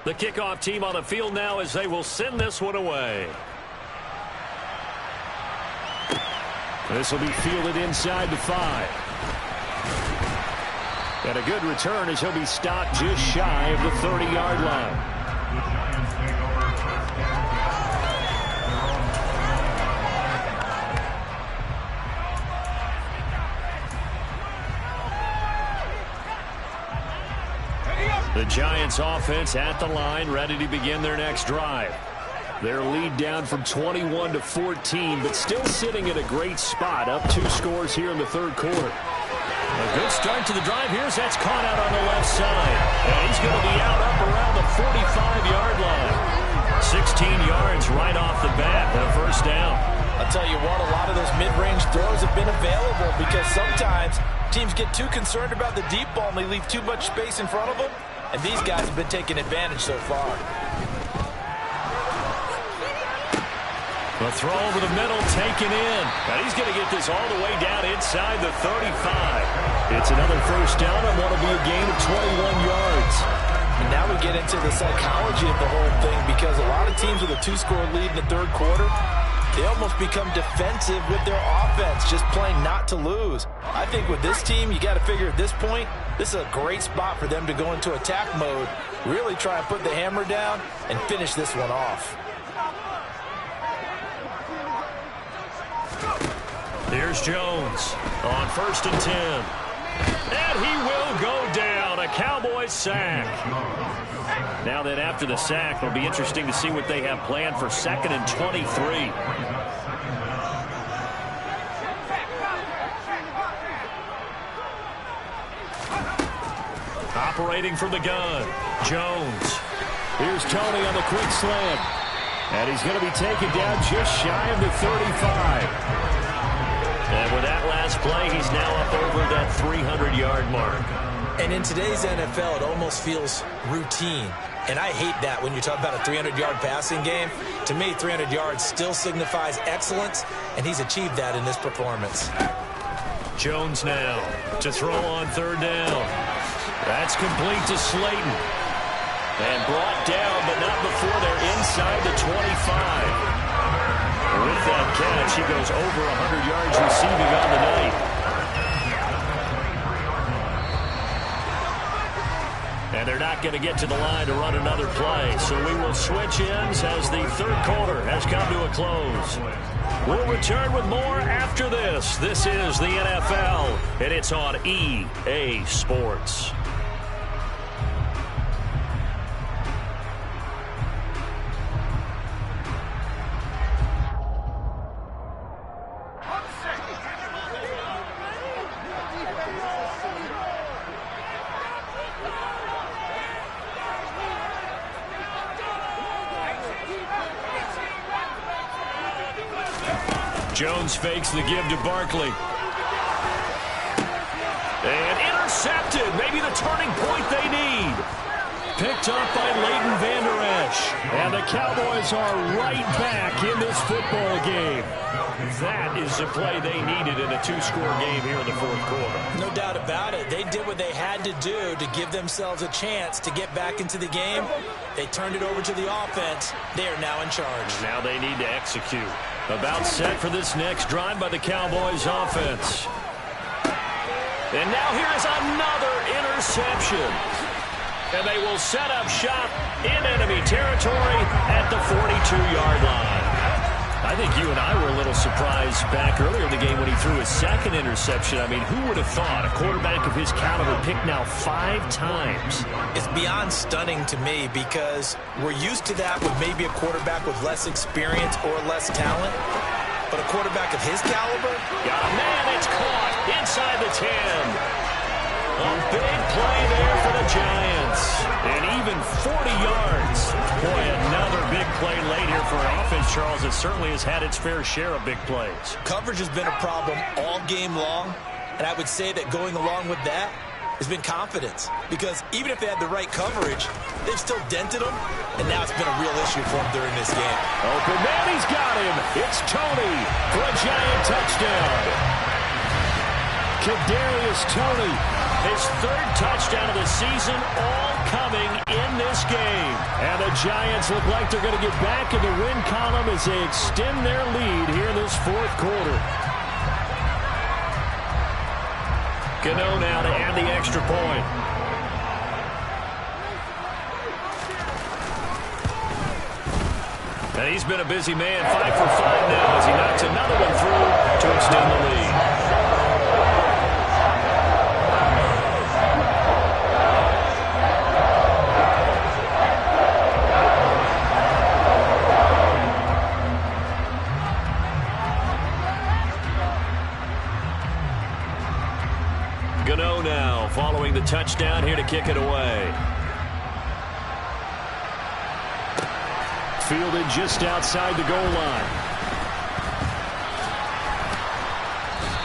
The kickoff team on the field now as they will send this one away. This will be fielded inside the 5. And a good return as he'll be stopped just shy of the 30-yard line. The Giants take over first down. The Giants offense at the line, ready to begin their next drive. Their lead down from 21-14, but still sitting at a great spot, up 2 scores here in the 3rd quarter. A good start to the drive. That's caught out on the left side. And he's going to be out up around the 45-yard line. 16 yards right off the bat, a first down. I'll tell you what, a lot of those mid-range throws have been available because sometimes teams get too concerned about the deep ball and they leave too much space in front of them. And these guys have been taking advantage so far. The throw over the middle taken in. And he's going to get this all the way down inside the 35. It's another first down and want to be a gain of 21 yards. And now we get into the psychology of the whole thing because a lot of teams with a 2-score lead in the 3rd quarter, they almost become defensive with their offense, just playing not to lose. I think with this team, you got to figure at this point, this is a great spot for them to go into attack mode, really try and put the hammer down and finish this one off. Here's Jones on 1st and 10. And he will go down. A Cowboys sack. Now then, after the sack, it'll be interesting to see what they have planned for 2nd and 23. Operating from the gun, Jones. Here's Tony on the quick slant. And he's going to be taken down just shy of the 35. And with that last play, he's now up over that 300-yard mark. And in today's NFL, it almost feels routine. And I hate that when you talk about a 300-yard passing game. To me, 300 yards still signifies excellence, and he's achieved that in this performance. Jones now to throw on 3rd down. That's complete to Slayton. And brought down, but not before they're inside the 25. With has over 100 yards receiving on the night. And they're not going to get to the line to run another play. So we will switch ends as the third quarter has come to a close. We'll return with more after this. This is the NFL, and it's on EA Sports. Jones fakes the give to Barkley. And intercepted. Maybe the turning point they need. Picked up by Leighton Vander Esch. And the Cowboys are right back in this football game. That is the play they needed in a two-score game here in the fourth quarter. No doubt about it. They did what they had to do to give themselves a chance to get back into the game. They turned it over to the offense. They are now in charge. Now they need to execute. About set for this next drive by the Cowboys offense. And now here is another interception. And they will set up shop in enemy territory at the 42-yard line. I think you and I were a little surprised back earlier in the game when he threw his second interception. I mean, who would have thought a quarterback of his caliber picked now 5 times? It's beyond stunning to me because we're used to that with maybe a quarterback with less experience or less talent. But a quarterback of his caliber? Got a man, it's caught inside the 10. A big play there for the Giants. And even 40 yards. Boy, another big play late here for an offense, Charles, that certainly has had its fair share of big plays. Coverage has been a problem all game long. And I would say that going along with that has been confidence. Because even if they had the right coverage, they've still dented them. And now it's been a real issue for them during this game. Open man, he's got him. It's Toney for a Giant touchdown. Kadarius Toney. His third touchdown of the season, all coming in this game. And the Giants look like they're going to get back in the win column as they extend their lead here in this fourth quarter. Gano now to add the extra point. And he's been a busy man, 5 for 5 now as he knocks another one through to extend the lead. Gano now following the touchdown here to kick it away. Fielded just outside the goal line.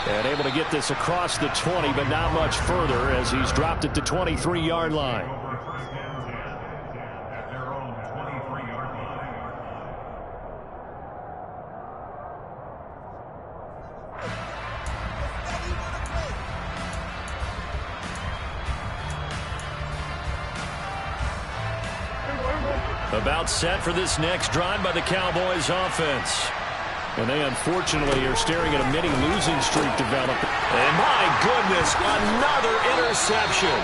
And able to get this across the 20, but not much further as he's dropped it to 23-yard line. About set for this next drive by the Cowboys offense. And they unfortunately are staring at a mini losing streak developing. And my goodness, another interception.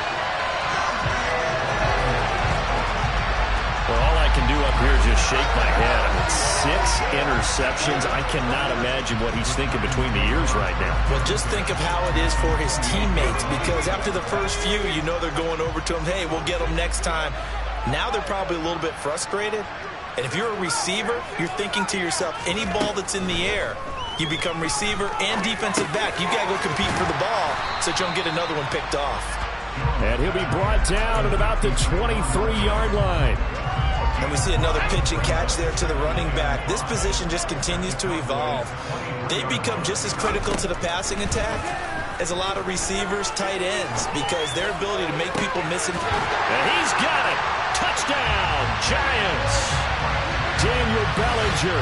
Well, all I can do up here is just shake my head. I mean, 6 interceptions. I cannot imagine what he's thinking between the ears right now. Well, just think of how it is for his teammates, because after the first few, you know they're going over to him, hey, we'll get them next time. Now they're probably a little bit frustrated. And if you're a receiver, you're thinking to yourself, any ball that's in the air, you become receiver and defensive back. You got to go compete for the ball so that you don't get another one picked off. And he'll be brought down at about the 23-yard line. And we see another pitch and catch there to the running back. This position just continues to evolve. They become just as critical to the passing attack as a lot of receivers, tight ends, because their ability to make people miss it. And he's got it. Touchdown, Giants. Daniel Bellinger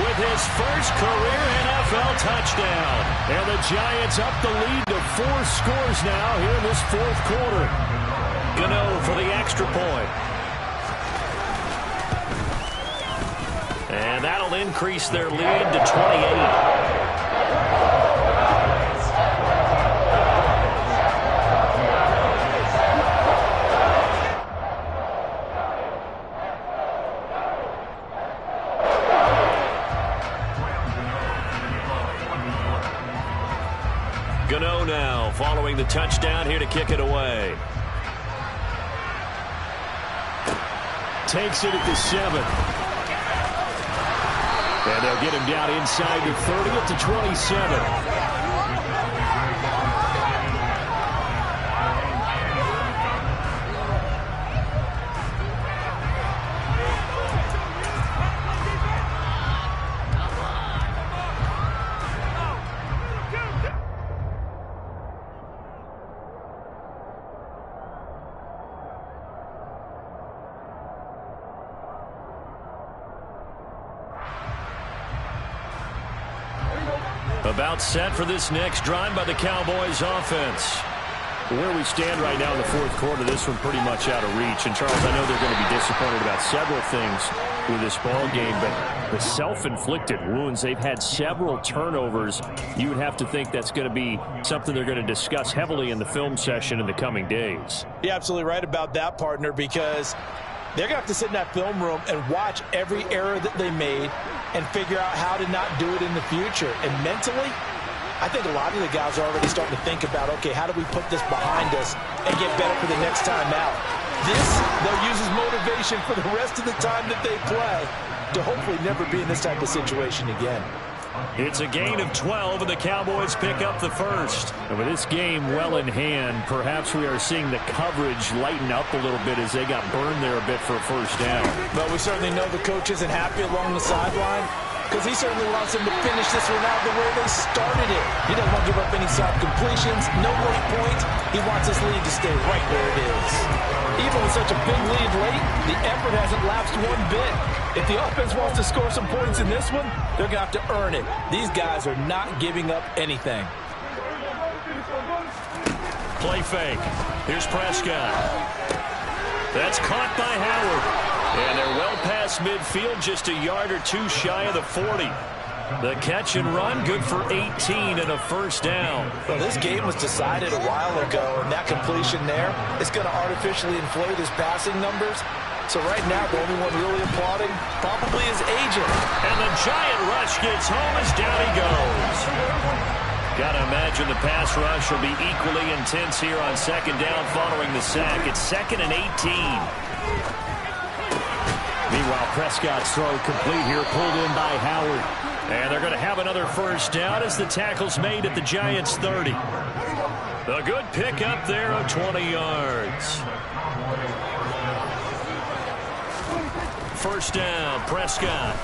with his first career NFL touchdown. And the Giants up the lead to 4 scores now here in this fourth quarter. Gano for the extra point. And that'll increase their lead to 28. Gano now following the touchdown here to kick it away. Takes it at the 7. And they'll get him down inside the 30 at the 27. About set for this next drive by the Cowboys offense. Where we stand right now in the fourth quarter, this one pretty much out of reach. And, Charles, I know they're going to be disappointed about several things with this ball game, but the self-inflicted wounds, they've had several turnovers. You would have to think that's going to be something they're going to discuss heavily in the film session in the coming days. You're absolutely right about that, partner, because they're going to have to sit in that film room and watch every error that they made and figure out how to not do it in the future. And mentally, I think a lot of the guys are already starting to think about, okay, how do we put this behind us and get better for the next time out? This, they'll use as motivation for the rest of the time that they play to hopefully never be in this type of situation again. It's a gain of 12, and the Cowboys pick up the first. And with this game well in hand, perhaps we are seeing the coverage lighten up a little bit as they got burned there a bit for a first down. But we certainly know the coach isn't happy along the sideline because he certainly wants them to finish this one out the way they started it. He doesn't want to give up any soft completions, no late points. He wants this lead to stay right where it is. Even with such a big lead late, the effort hasn't lapsed one bit. If the offense wants to score some points in this one, they're going to have to earn it. These guys are not giving up anything. Play fake. Here's Prescott. That's caught by Howard. And they're well past midfield, just a yard or two shy of the 40. The catch and run, good for 18 and a first down. Well, this game was decided a while ago, and that completion there is going to artificially inflate his passing numbers. So right now, the only one really applauding probably his agent. And the giant rush gets home as down he goes. Got to imagine the pass rush will be equally intense here on second down following the sack. It's 2nd and 18. Meanwhile, Prescott's throw complete here, pulled in by Howard. And they're going to have another first down as the tackle's made at the Giants' 30. A good pickup there of 20 yards. First down, Prescott.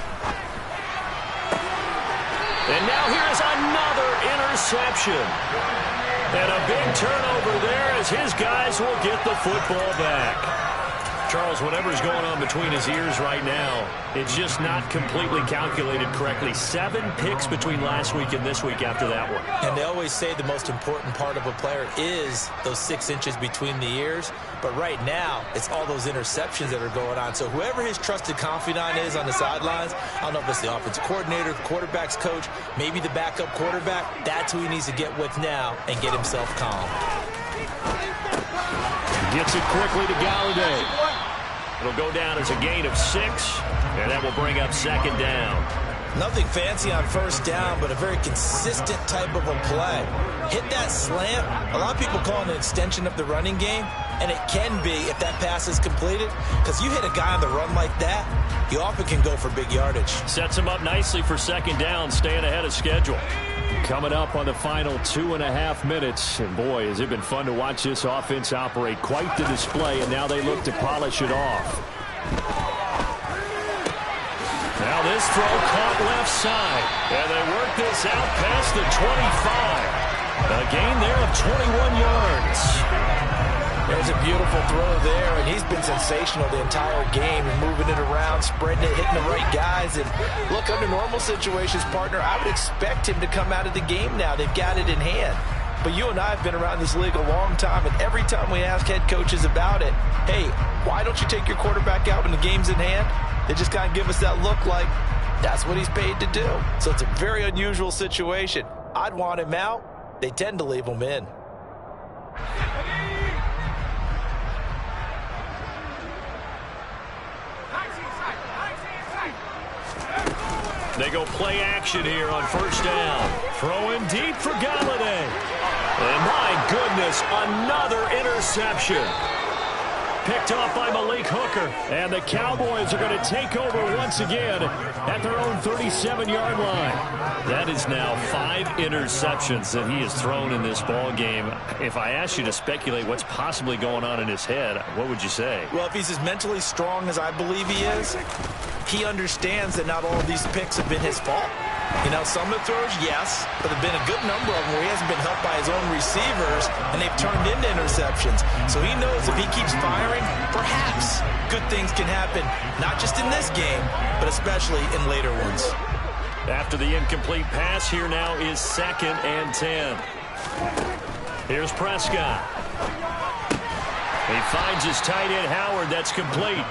And now here's another interception. And a big turnover there as his guys will get the football back. Charles, whatever's going on between his ears right now, it's just not completely calculated correctly. 7 picks between last week and this week after that one. And they always say the most important part of a player is those 6 inches between the ears. But right now, it's all those interceptions that are going on. So whoever his trusted confidant is on the sidelines, I don't know if it's the offensive coordinator, the quarterback's coach, maybe the backup quarterback, that's who he needs to get with now and get himself calm. Gets it quickly to Galladay. It'll go down as a gain of 6, and that will bring up second down. Nothing fancy on first down, but a very consistent type of a play. Hit that slant. A lot of people call it an extension of the running game, and it can be if that pass is completed, because you hit a guy on the run like that, you often can go for big yardage. Sets him up nicely for second down, staying ahead of schedule. Coming up on the final 2.5 minutes, and boy, has it been fun to watch this offense operate. Quite the display, and now they look to polish it off. Now this throw caught left side, and they work this out past the 25. A gain there of 21 yards. There's a beautiful throw there, and he's been sensational the entire game, moving it around, spreading it, hitting the right guys. And look, under normal situations, partner, I would expect him to come out of the game now. They've got it in hand. But you and I have been around this league a long time, and every time we ask head coaches about it, hey, why don't you take your quarterback out when the game's in hand? They just kind of give us that look like that's what he's paid to do. So it's a very unusual situation. I'd want him out. They tend to leave him in. They go play action here on first down. Throwing deep for Galladay. And my goodness, another interception. Picked off by Malik Hooker. And the Cowboys are going to take over once again at their own 37-yard line. That is now 5 interceptions that he has thrown in this ball game. If I asked you to speculate what's possibly going on in his head, what would you say? Well, if he's as mentally strong as I believe he is, he understands that not all of these picks have been his fault. You know, some of the throws, yes, but there have been a good number of them where he hasn't been helped by his own receivers, and they've turned into interceptions. So he knows if he keeps firing, perhaps good things can happen, not just in this game, but especially in later ones. After the incomplete pass, here now is 2nd and 10. Here's Prescott. He finds his tight end, Howard. That's complete.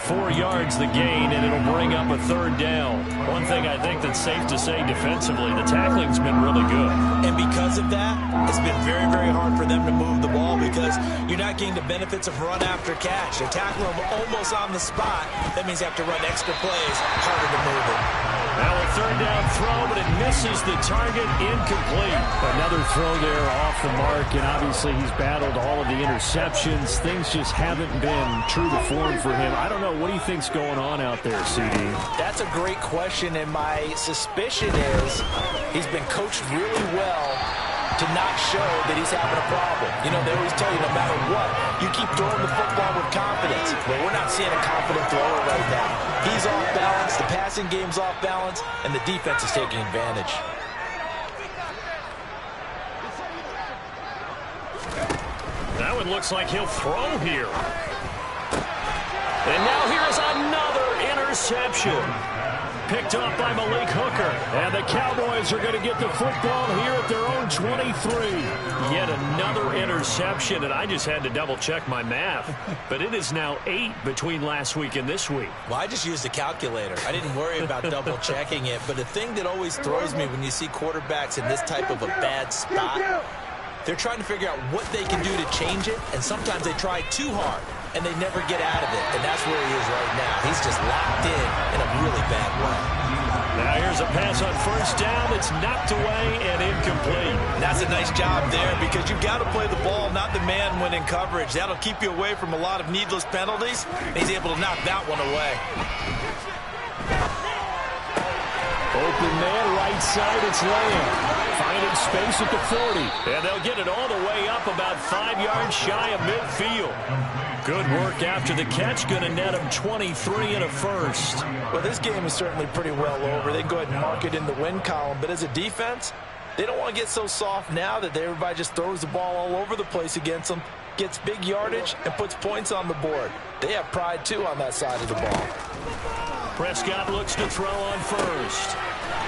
4 yards the gain, and it'll bring up a 3rd down. One thing I think that's safe to say defensively, the tackling's been really good. And because of that, it's been very, very hard for them to move the ball because you're not getting the benefits of run after catch. They tackle them almost on the spot. That means you have to run extra plays, harder to move it. Now a 3rd down throw, but it misses the target, incomplete. Another throw there off the mark, and obviously he's battled all of the interceptions. Things just haven't been true to form for him. I don't know. What do you think's going on out there, CD? That's a great question, and my suspicion is he's been coached really well to not show that he's having a problem. You know, they always tell you no matter what, you keep throwing the football with confidence. Well, we're not seeing a confident thrower right now. He's off balance, the passing game's off balance, and the defense is taking advantage. Now it looks like he'll throw here. And now here's another interception. Picked off by Malik Hooker. And the Cowboys are going to get the football here at their own 23. Yet another interception, and I just had to double-check my math. But it is now 8 between last week and this week. Well, I just used a calculator. I didn't worry about double-checking it. But the thing that always throws me when you see quarterbacks in this type of a bad spot, they're trying to figure out what they can do to change it, and sometimes they try too hard, and they never get out of it, and that's where he is right now. He's just locked in a really bad way. Now here's a pass on first down. It's knocked away and incomplete. And that's a nice job there because you've got to play the ball, not the man when in coverage. That'll keep you away from a lot of needless penalties. He's able to knock that one away. Open man, right side, it's Lamb. Finding space at the 40. And they'll get it all the way up about 5 yards shy of midfield. Good work after the catch. Going to net him 23 and a first. Well, this game is certainly pretty well over. They can go ahead and mark it in the win column. But as a defense, they don't want to get so soft now that everybody just throws the ball all over the place against them, gets big yardage, and puts points on the board. They have pride, too, on that side of the ball. Prescott looks to throw on first.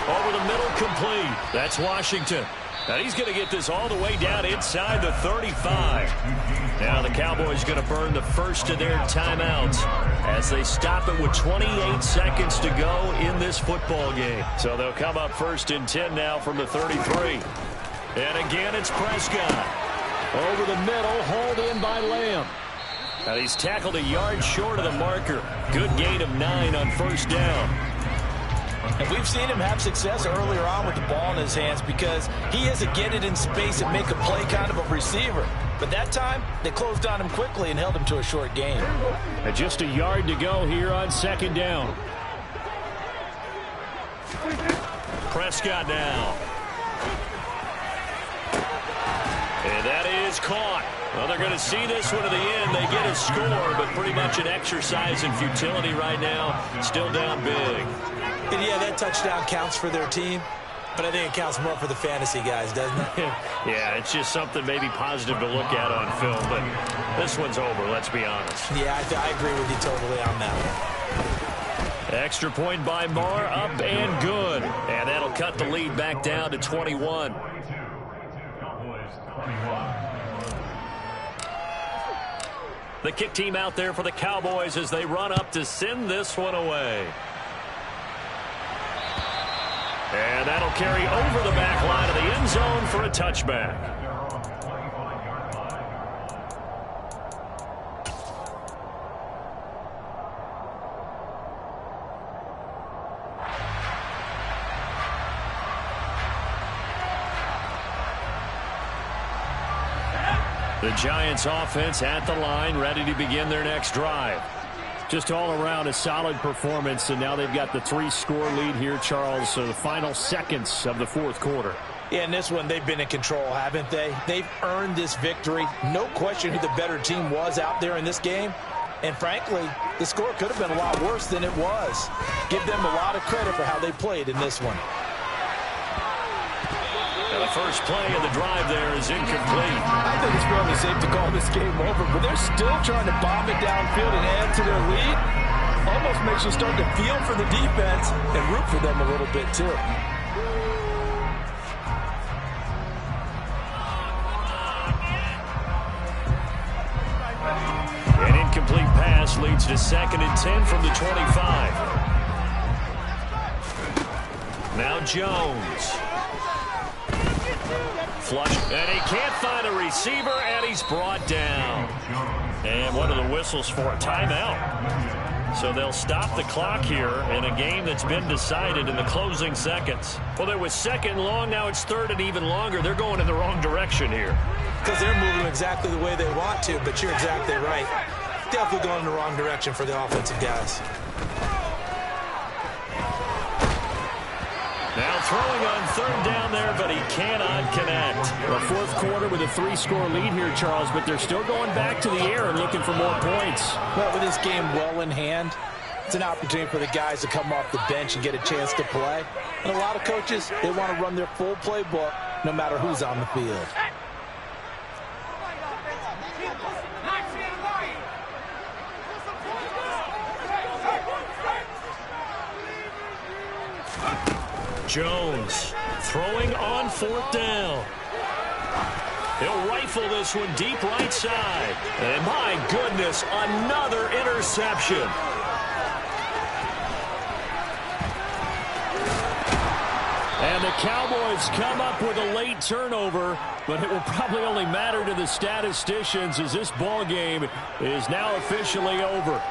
Over the middle, complete. That's Washington. Now he's going to get this all the way down inside the 35. Now the Cowboys going to burn the first of their timeouts as they stop it with 28 seconds to go in this football game. So they'll come up 1st and 10 now from the 33. And again, it's Prescott. Over the middle, hauled in by Lamb. And he's tackled a yard short of the marker. Good gain of 9 on first down. And we've seen him have success earlier on with the ball in his hands because he has to get it in space and make a play kind of a receiver. But that time, they closed on him quickly and held him to a short gain. And just a yard to go here on 2nd down. Prescott now. And that is caught. Well, they're going to see this one to the end. They get a score, but pretty much an exercise in futility right now. Still down big. And yeah, that touchdown counts for their team, but I think it counts more for the fantasy guys, doesn't it? Yeah, it's just something maybe positive to look at on film, but this one's over, let's be honest. Yeah, I agree with you totally on that one. Extra point by Marr, up and good. And that'll cut the lead back down to 21. The kick team out there for the Cowboys as they run up to send this one away. And that'll carry over the back line of the end zone for a touchback. The Giants offense at the line, ready to begin their next drive. Just all around a solid performance, and now they've got the 3-score lead here, Charles. So the final seconds of the fourth quarter. Yeah, in this one, they've been in control, haven't they? They've earned this victory. No question who the better team was out there in this game. And frankly, the score could have been a lot worse than it was. Give them a lot of credit for how they played in this one. And the first play of the drive there is incomplete. I think it's fairly safe to call this game over, but they're still trying to bomb it downfield and add to their lead. Almost makes you start to feel for the defense and root for them a little bit, too. An incomplete pass leads to 2nd and 10 from the 25. Now Jones. Flush, and he can't find a receiver, and he's brought down. And one of the whistles for a timeout. So they'll stop the clock here in a game that's been decided in the closing seconds. Well, it was 2nd and long, now it's 3rd and even longer. They're going in the wrong direction here. Because they're moving exactly the way they want to, but you're exactly right. Definitely going in the wrong direction for the offensive guys. Now throwing on 3rd down there, but he cannot connect. The fourth quarter with a 3-score lead here, Charles, but they're still going back to the air and looking for more points. Well, with this game well in hand, it's an opportunity for the guys to come off the bench and get a chance to play. And a lot of coaches, they want to run their full playbook no matter who's on the field. Jones throwing on 4th down. He'll rifle this one deep right side. And my goodness, another interception. And the Cowboys come up with a late turnover, but it will probably only matter to the statisticians as this ball game is now officially over.